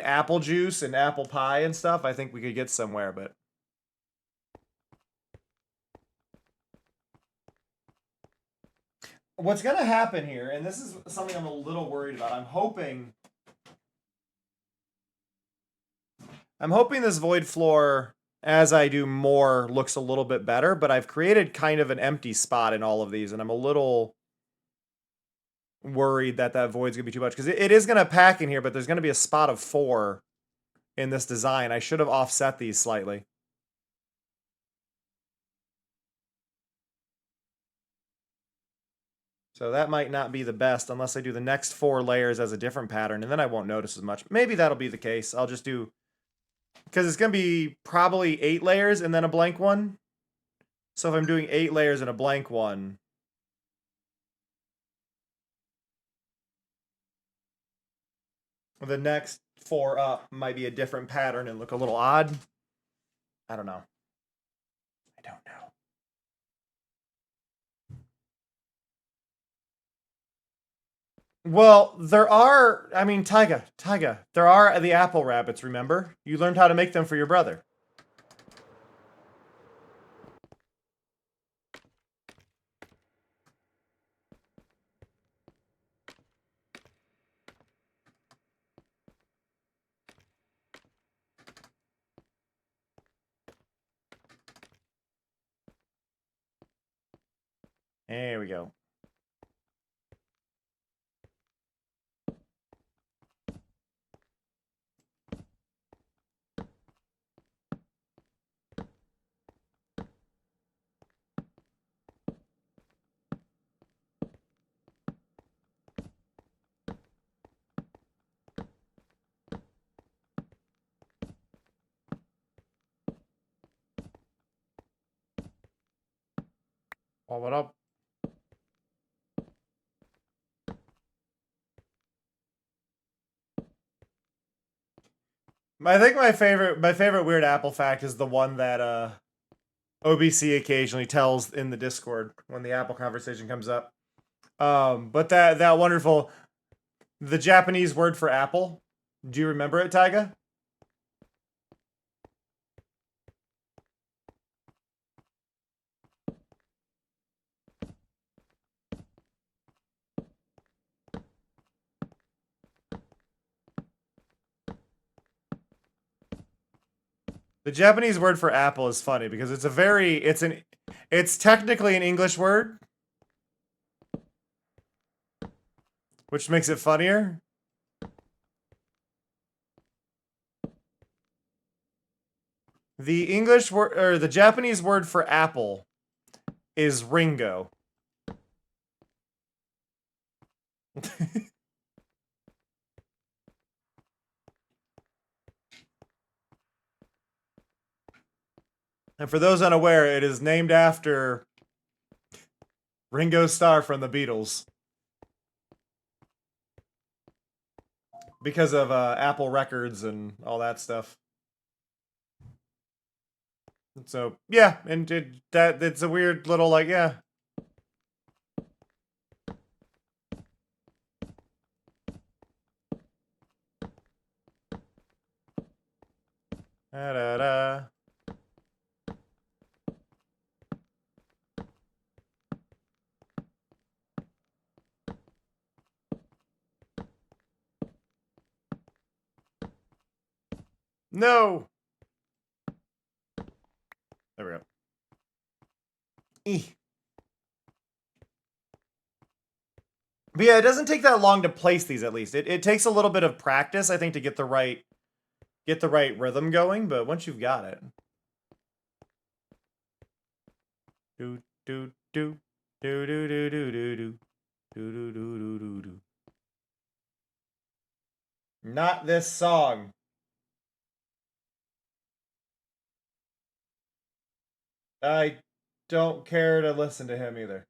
apple juice and apple pie and stuff, I think we could get somewhere, but... What's gonna happen here, and this is something I'm a little worried about, I'm hoping this void floor, as I do more, looks a little bit better, but I've created kind of an empty spot in all of these, and I'm a little worried that void's gonna be too much, because it is gonna pack in here, but there's gonna be a spot of 4 in this design. I should have offset these slightly. So that might not be the best unless I do the next 4 layers as a different pattern, and then I won't notice as much. Maybe that'll be the case. I'll just do... Because it's going to be probably 8 layers and then a blank one. So if I'm doing 8 layers and a blank one... the next 4 up might be a different pattern and look a little odd. I don't know. I don't know. Well, there are... I mean, Taiga, there are the apple rabbits, remember? You learned how to make them for your brother. There we go. Oh, what up? I think my favorite weird Apple fact is the one that OBC occasionally tells in the Discord when the Apple conversation comes up. But that wonderful, the Japanese word for apple. Do you remember it, Taiga? The Japanese word for apple is funny because it's technically an English word, which makes it funnier. The English word or the Japanese word for apple is Ringo. And for those unaware, it is named after Ringo Starr from the Beatles. Because of Apple Records and all that stuff. So, yeah, and it's a weird little, like, yeah. Da-da-da. No! There we go. But yeah, it doesn't take that long to place these, at least. It takes a little bit of practice, I think, to get the right rhythm going, but once you've got it. Do do do do do do do do do do do do do do. Not this song. I don't care to listen to him either.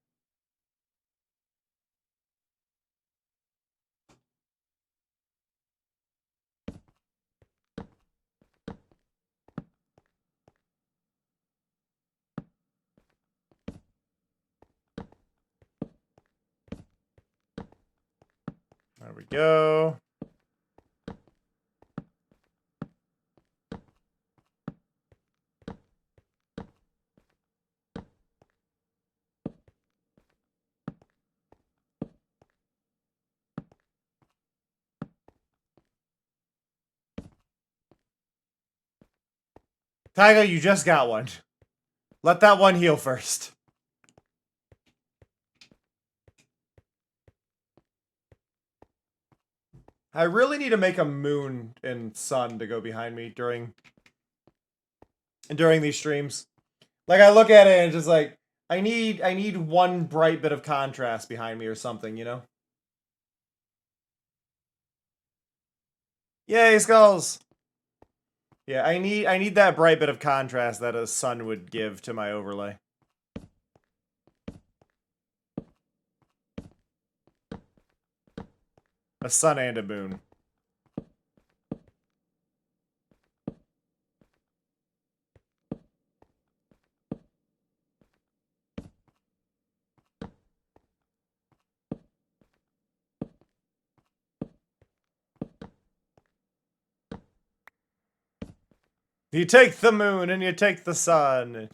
There we go. Taiga, you just got one. Let that one heal first. I really need to make a moon and sun to go behind me during these streams. Like, I look at it and it's just like, I need one bright bit of contrast behind me or something, you know? Yay, skulls! Yeah, I need that bright bit of contrast that a sun would give to my overlay. A sun and a moon. You take the moon and you take the sun.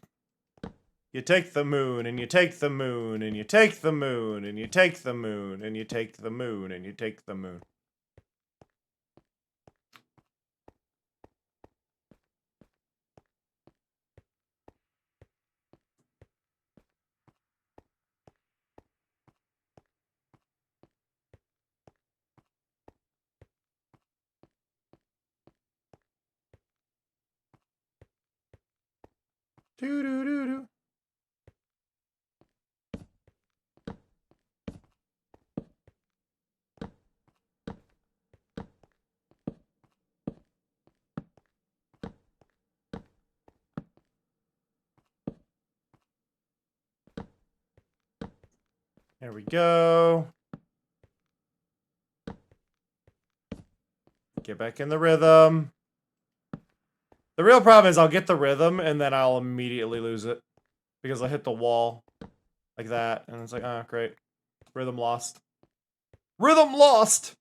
You take the moon and you take the moon and you take the moon and you take the moon and you take the moon and you take the moon. Do do do do. There we go. Get back in the rhythm. The real problem is I'll get the rhythm and then I'll immediately lose it. Because I hit the wall like that. And it's like, oh, great. Rhythm lost. Rhythm lost!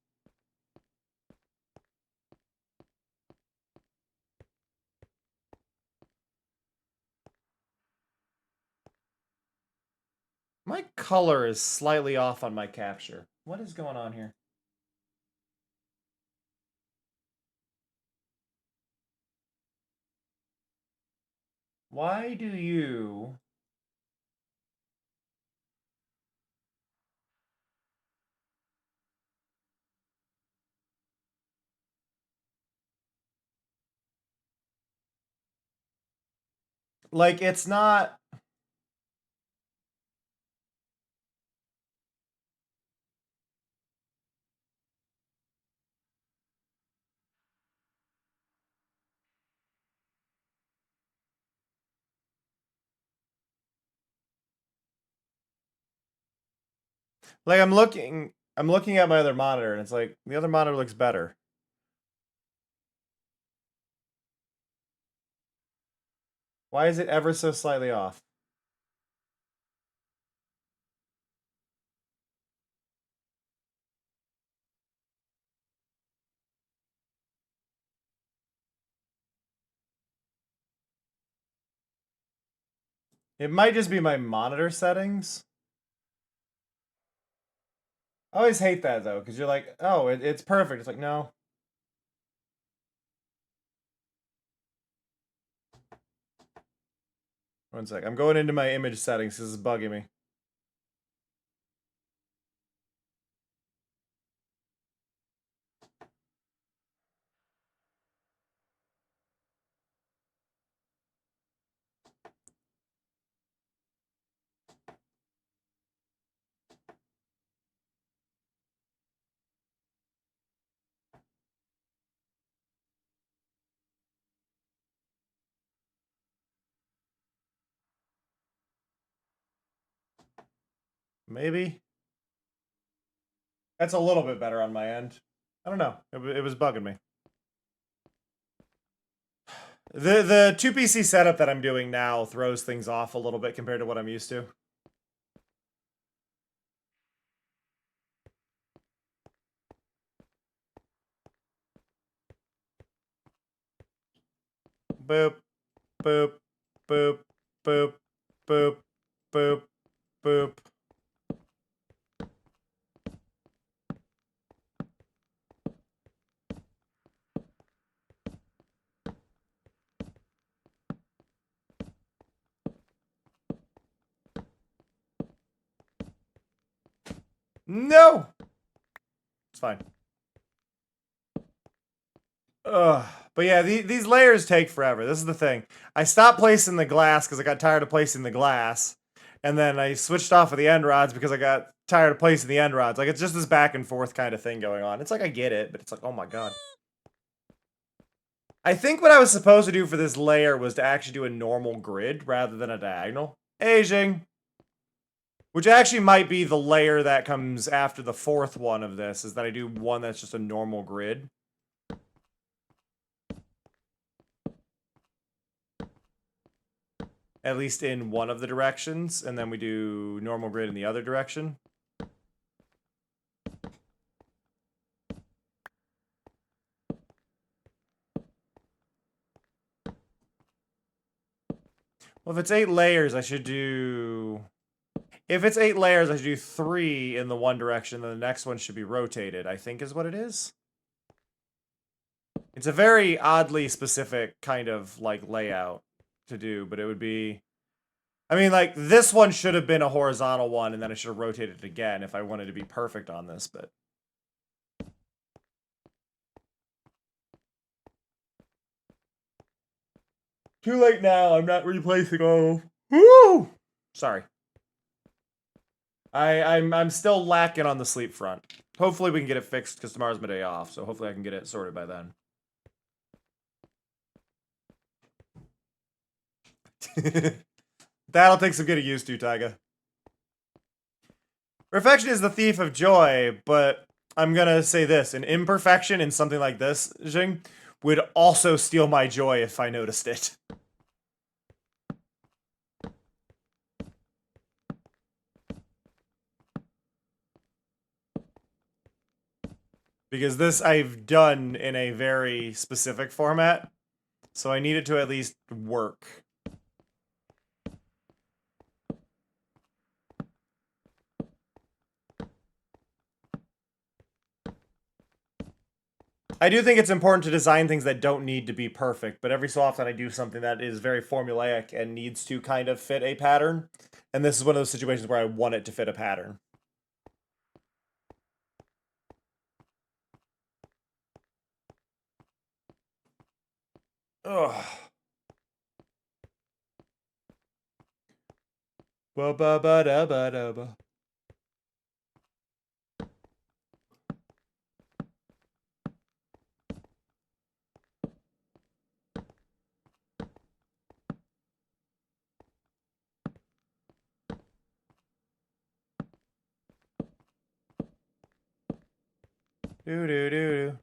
My color is slightly off on my capture. What is going on here? Why do you... Like, it's not... Like, I'm looking at my other monitor, and it's like, the other monitor looks better. Why is it ever so slightly off? It might just be my monitor settings. I always hate that, though, because you're like, oh, it's perfect. It's like, no. One sec. I'm going into my image settings. This is bugging me. Maybe. That's a little bit better on my end. I don't know. It was bugging me. The 2PC setup that I'm doing now throws things off a little bit compared to what I'm used to. Boop, boop, boop, boop, boop, boop, boop. No! It's fine. Ugh. But yeah, these layers take forever. This is the thing. I stopped placing the glass because I got tired of placing the glass. And then I switched off of the end rods because I got tired of placing the end rods. Like, it's just this back and forth kind of thing going on. It's like, I get it, but it's like, oh my god. I think what I was supposed to do for this layer was to actually do a normal grid rather than a diagonal. Aging. Which actually might be the layer that comes after the fourth one of this, is that I do one that's just a normal grid. At least in one of the directions, and then we do normal grid in the other direction. Well, if it's 8 layers, I should do... If it's 8 layers, I should do 3 in the one direction, then the next one should be rotated, I think is what it is. It's a very oddly specific kind of, like, layout to do, but it would be... I mean, like, this one should have been a horizontal one, and then I should have rotated it again if I wanted to be perfect on this, but... Too late now, I'm not replacing all... Woo! Sorry. I'm still lacking on the sleep front. Hopefully we can get it fixed, because tomorrow's my day off, so hopefully I can get it sorted by then. That'll take some getting used to, Taiga. Perfection is the thief of joy, but I'm gonna say this. An imperfection in something like this, Jing, would also steal my joy if I noticed it. Because this I've done in a very specific format, so I need it to at least work. I do think it's important to design things that don't need to be perfect, but every so often I do something that is very formulaic and needs to kind of fit a pattern. And this is one of those situations where I want it to fit a pattern. Ugh. Ba ba ba da ba da ba. Do do do do.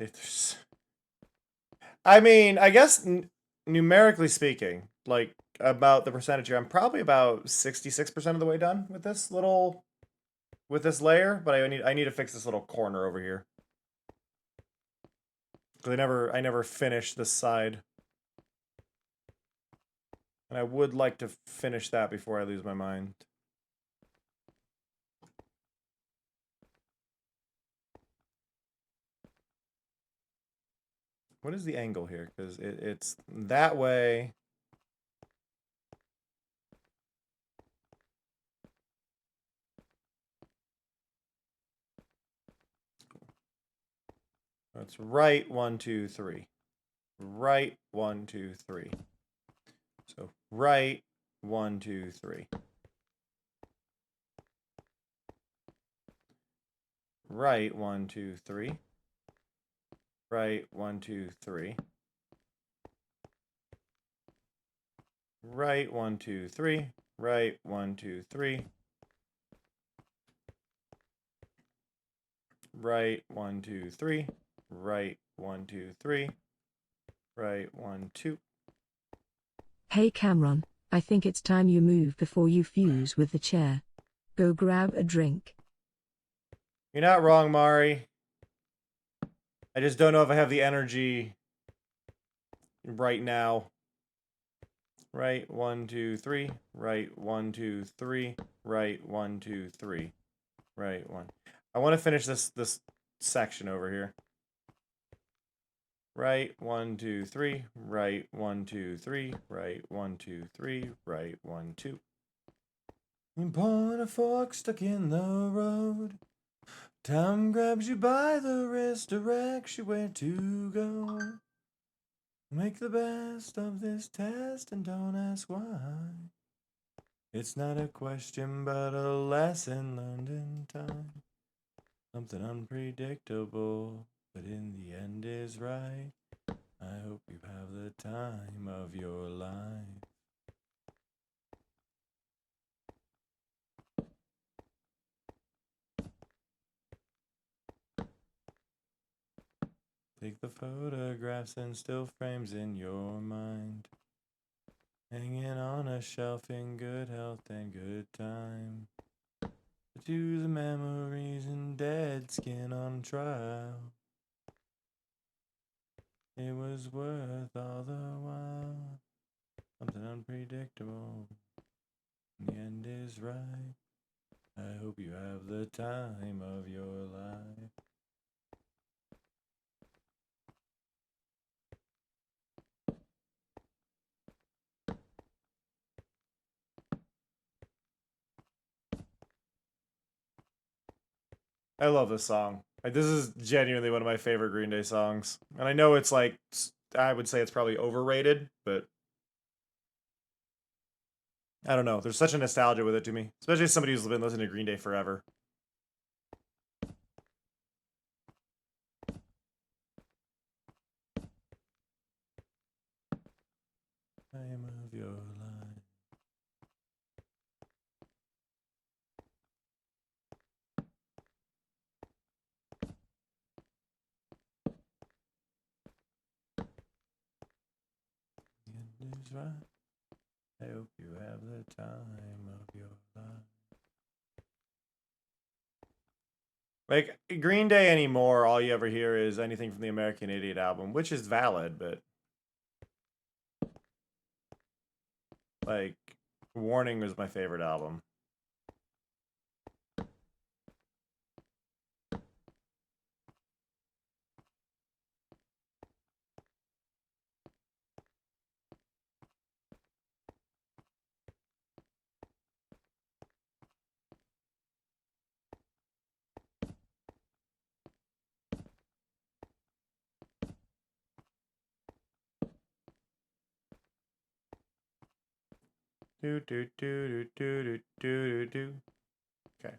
It's, I mean, I guess numerically speaking, like about the percentage here, I'm probably about 66% of the way done with this layer, but I need to fix this little corner over here. Cuz I never finished this side. And I would like to finish that before I lose my mind. What is the angle here? Because it's that way. That's right, 1, 2, 3. Right, 1, 2, 3. So right, 1, 2, 3. Right, 1, 2, 3. Right, 1, 2, 3. Right, 1, 2, 3. Right, 1, 2, 3. Right, 1, 2, 3. Right, 1, 2, 3. Right, 1, 2. Hey Cameron, I think it's time you move before you fuse with the chair. Go grab a drink. You're not wrong, Mari. I just don't know if I have the energy right now. Right, 1, 2, 3. Right, 1, 2, 3. Right, 1, 2, 3. Right, 1. I want to finish this section over here. Right, 1, 2, 3. Right, 1, 2, 3. Right, 1, 2, 3. Right, 1, 2. Upon a fork stuck in the road, time grabs you by the wrist, directs you where to go. Make the best of this test and don't ask why. It's not a question but a lesson learned in time. Something unpredictable, but in the end is right. I hope you have the time of your life. Take the photographs and still frames in your mind, hanging on a shelf in good health and good time. But to the memories and dead skin on trial, it was worth all the while. Something unpredictable, in the end is right. I hope you have the time of your life. I love this song. Like, this is genuinely one of my favorite Green Day songs. And I know it's like, I would say it's probably overrated, but I don't know. There's such a nostalgia with it to me, especially as somebody who's been listening to Green Day forever. of your life. The end is right. I hope you have the time of your life. Like, Green Day anymore, all you ever hear is anything from the American Idiot album, which is valid, but... Like, Warning was my favorite album. Do do do do do do do do. Okay.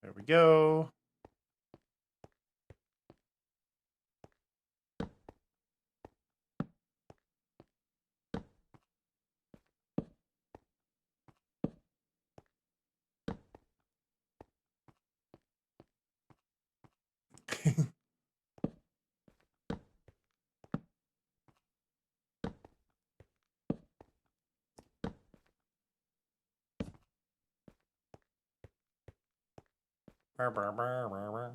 There we go. Brr, brr, brr, brr, brr.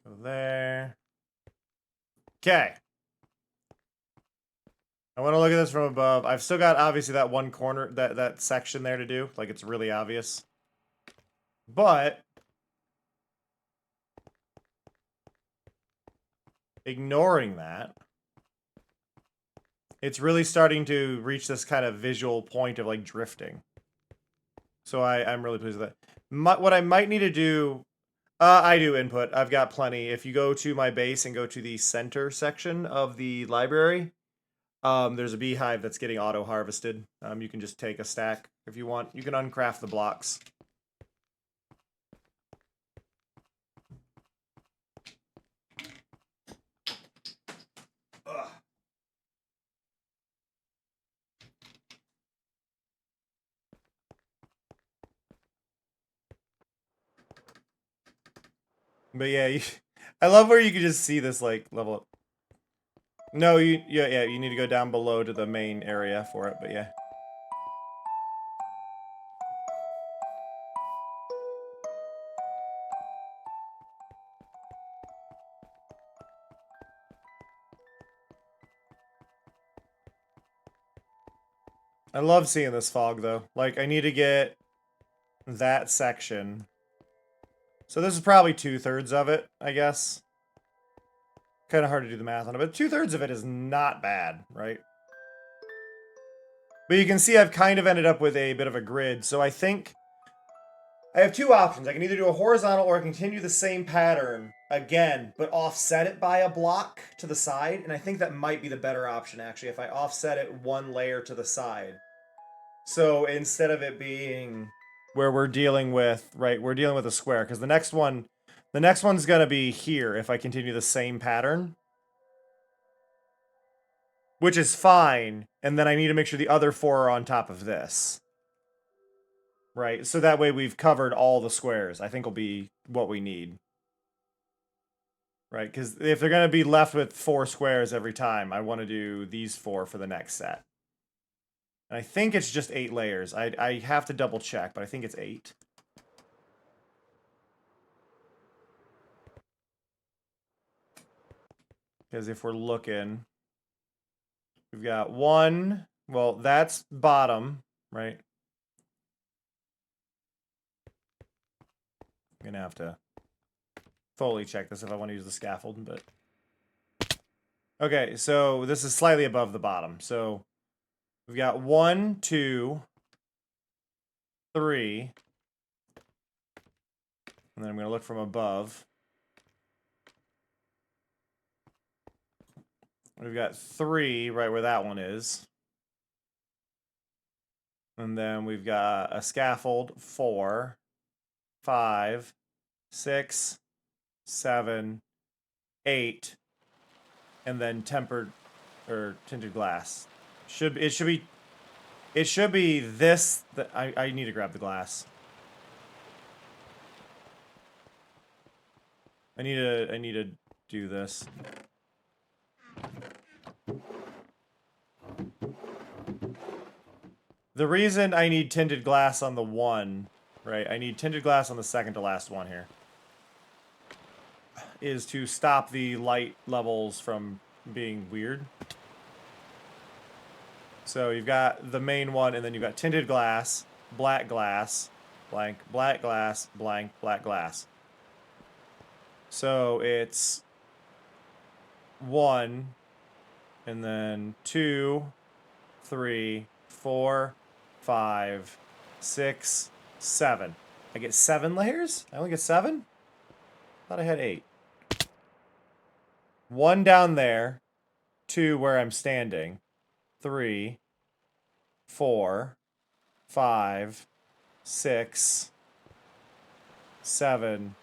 Go there. Okay. I want to look at this from above. I've still got, obviously, that one corner, that section there to do. Like, it's really obvious. But... ignoring that, it's really starting to reach this kind of visual point of, like, drifting. So I'm really pleased with that. What I might need to do... I do input. I've got plenty. If you go to my base and go to the center section of the library, there's a beehive that's getting auto-harvested. You can just take a stack if you want. You can uncraft the blocks. Ugh. But yeah, I love where you can just see this, like, level up. No, yeah, you need to go down below to the main area for it, but yeah. I love seeing this fog, though. Like, I need to get that section. So this is probably 2/3 of it, I guess. Kind of hard to do the math on it, but 2/3 of it is not bad, right? But you can see I've kind of ended up with a bit of a grid, so I think I have two options. I can either do a horizontal or I can continue the same pattern again, but offset it by a block to the side, and I think that might be the better option, actually, if I offset it one layer to the side. So instead of it being where we're dealing with, right, we're dealing with a square, because the next one's going to be here if I continue the same pattern. Which is fine, and then I need to make sure the other four are on top of this. Right, so that way we've covered all the squares. I think will be what we need. Right, because if they're going to be left with 4 squares every time, I want to do these 4 for the next set. And I think it's just 8 layers. I have to double check, but I think it's 8. Because if we're looking, we've got 1, well, that's bottom, right? I'm gonna have to fully check this if I want to use the scaffold, but... Okay, so this is slightly above the bottom, so We've got 1, 2, 3. And then I'm going to look from above. We've got 3 right where that one is. And then we've got a scaffold, 4, 5, 6, 7, 8, and then tempered or tinted glass. It should be this. I need to grab the glass. I need to do this. The reason I need tinted glass on the one, right? I need tinted glass on the second to last one here. Is to stop the light levels from being weird. So you've got the main one, and then you've got tinted glass, blank, black glass, blank, black glass. So it's 1, and then 2, 3, 4, 5, 6, 7. I get 7 layers? I only get 7? Thought I had 8. 1 down there, 2 where I'm standing, 3, 4, 5, 6, 7,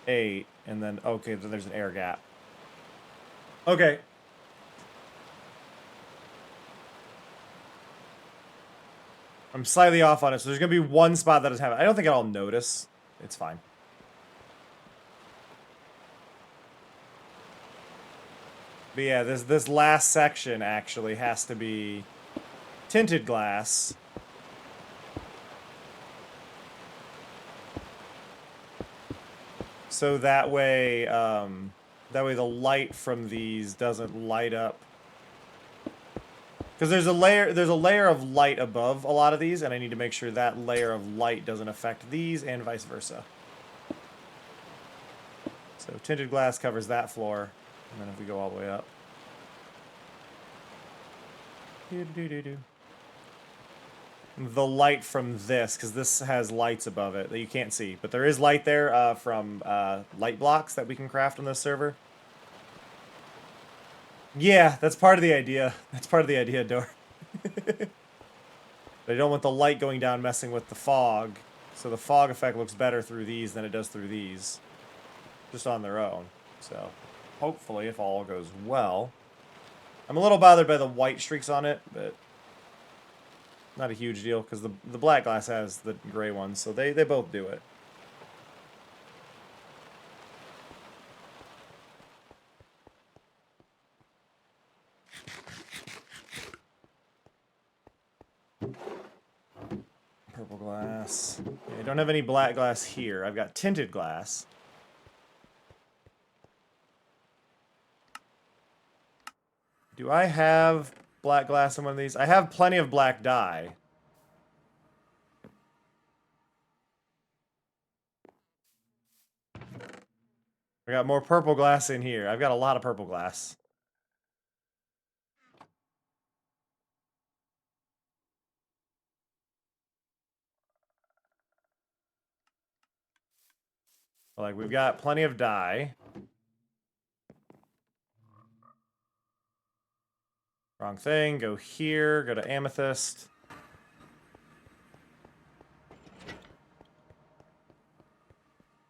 8, and then, okay, then there's an air gap. Okay. I'm slightly off on it, so there's going to be one spot that doesn't have it. I don't think I'll notice. It's fine. But yeah, this last section actually has to be tinted glass. So that way the light from these doesn't light up. Because there's a layer of light above a lot of these, and I need to make sure that layer of light doesn't affect these and vice versa. So tinted glass covers that floor, and then if we go all the way up. The light from this, because this has lights above it that you can't see, but there is light there from light blocks that we can craft on this server. Yeah, that's part of the idea. That's part of the idea, Dor. But I don't want the light going down messing with the fog, so the fog effect looks better through these than it does through these, just on their own. So, hopefully, if all goes well. I'm a little bothered by the white streaks on it, but not a huge deal, because the black glass has the gray ones, so they both do it. Purple glass. Yeah, I don't have any black glass here. I've got tinted glass. Do I have black glass in one of these? I have plenty of black dye. I got more purple glass in here. I've got a lot of purple glass. Like, we've got plenty of dye. Wrong thing. Go here. Go to amethyst.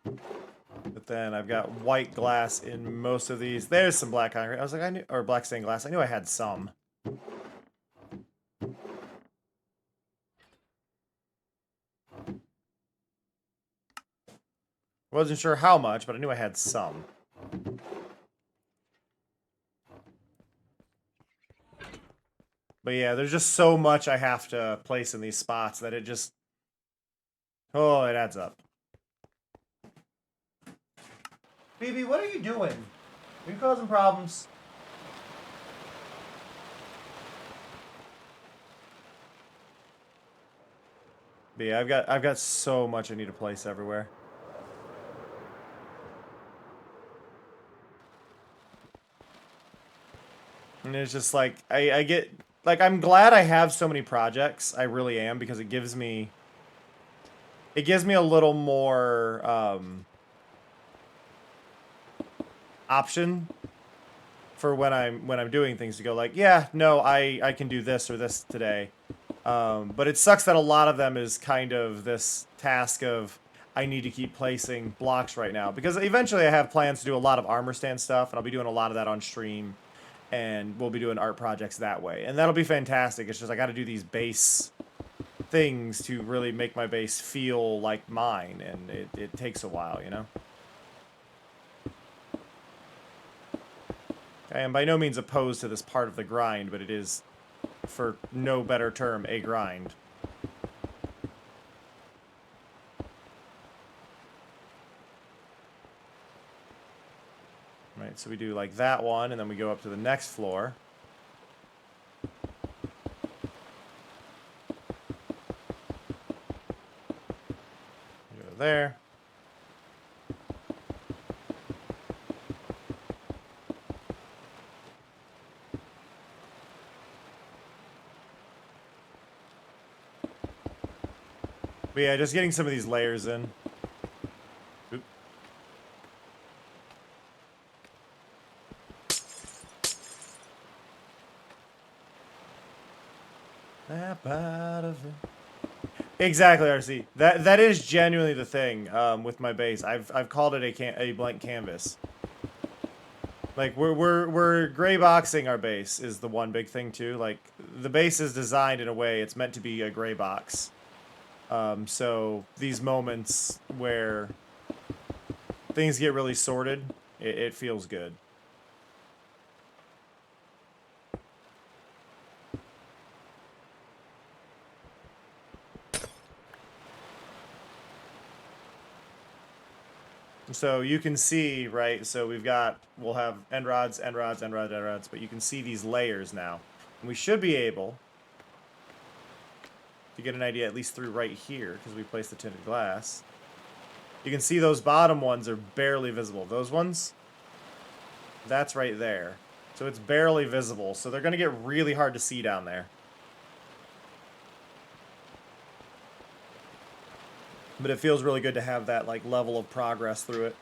But then I've got white glass in most of these. There's some black concrete. I was like, I knew, or black stained glass. I knew I had some. Wasn't sure how much, but I knew I had some. But yeah, there's just so much I have to place in these spots that it just... Oh, it adds up. Phoebe, what are you doing? Are you causing problems? But yeah, I've got so much I need to place everywhere. And it's just like I get like, I'm glad I have so many projects. I really am, because it gives me a little more option for when I'm doing things to go like, yeah, no, I can do this or this today. But it sucks that a lot of them is kind of this task of I need to keep placing blocks right now, because eventually I have plans to do a lot of armor stand stuff, and I'll be doing a lot of that on stream, and we'll be doing art projects that way, and that'll be fantastic. It's just I got to do these base things to really make my base feel like mine, and it takes a while, you know? I am by no means opposed to this part of the grind, but it is, for no better term, a grind. Right, so we do like that one, and then we go up to the next floor. Go there. But yeah, just getting some of these layers in. Oop. Snap out of it. Exactly, RC. That is genuinely the thing with my base. I've called it a blank canvas. Like we're gray boxing our base is the one big thing too. Like the base is designed in a way it's meant to be a gray box. So these moments where things get really sorted, it feels good. So you can see, right, so we'll have end rods, but you can see these layers now. And we should be able to get an idea at least through right here, because we placed the tinted glass. You can see those bottom ones are barely visible. Those ones, that's right there. So it's barely visible, so they're going to get really hard to see down there. But it feels really good to have that like level of progress through it.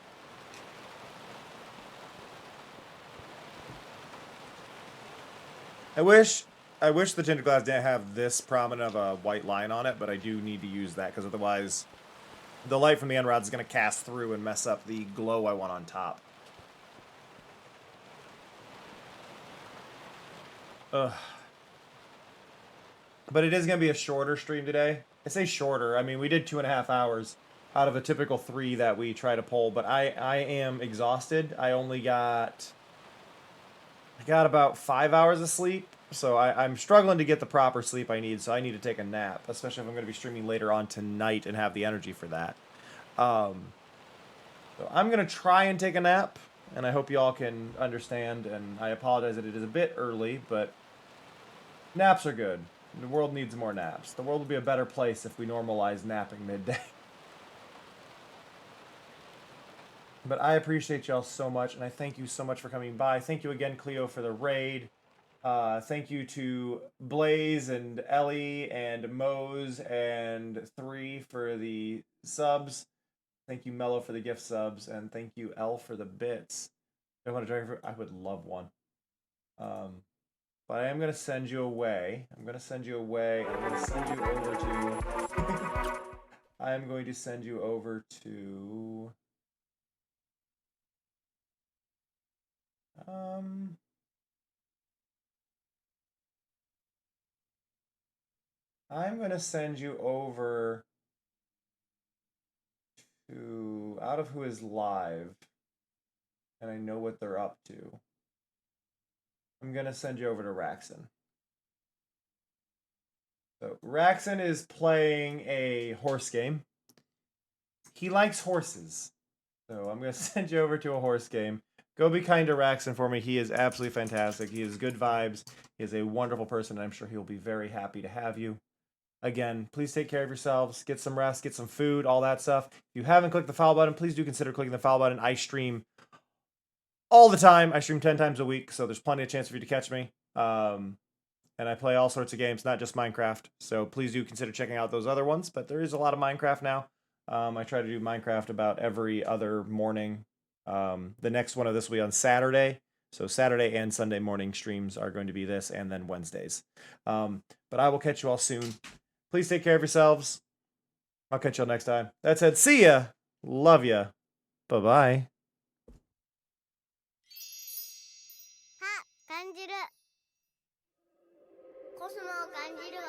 I wish the tinted glass didn't have this prominent of a white line on it, but I do need to use that, because otherwise the light from the end rods is going to cast through and mess up the glow I want on top. Ugh. But it is going to be a shorter stream today. I say shorter. I mean, we did 2.5 hours out of a typical 3 that we try to pull, but I am exhausted. I got about 5 hours of sleep, so I'm struggling to get the proper sleep I need, so I need to take a nap, especially if I'm going to be streaming later on tonight and have the energy for that. So I'm going to try and take a nap, and I hope you all can understand, and I apologize that it is a bit early, but naps are good. The world needs more naps. The world will be a better place if we normalize napping midday. But I appreciate y'all so much, and I thank you so much for coming by. Thank you again, Cleo, for the raid. Thank you to Blaze and Ellie and Mose and 3 for the subs. Thank you, Mello, for the gift subs, and thank you, Elle, for the bits. I want to join for. I would love one. But I am going to send you away. I'm going to send you away. I'm going to send you over to... I am going to send you over to... I'm going to send you over to... Out of Who Is Live. And I know what they're up to. I'm going to send you over to Raxon. So, Raxon is playing a horse game. He likes horses. So, I'm going to send you over to a horse game. Go be kind to Raxon for me. He is absolutely fantastic. He has good vibes. He is a wonderful person, and I'm sure he'll be very happy to have you. Again, please take care of yourselves. Get some rest, get some food, all that stuff. If you haven't clicked the follow button, please do consider clicking the follow button. I stream all the time. I stream 10 times a week, so there's plenty of chance for you to catch me. And I play all sorts of games, not just Minecraft. So please do consider checking out those other ones. But there is a lot of Minecraft now. I try to do Minecraft about every other morning. The next one of this will be on Saturday. So Saturday and Sunday morning streams are going to be this, and then Wednesdays. But I will catch you all soon. Please take care of yourselves. I'll catch you all next time. That said, see ya. Love ya. Bye-bye. 感じるコスモを感じるわ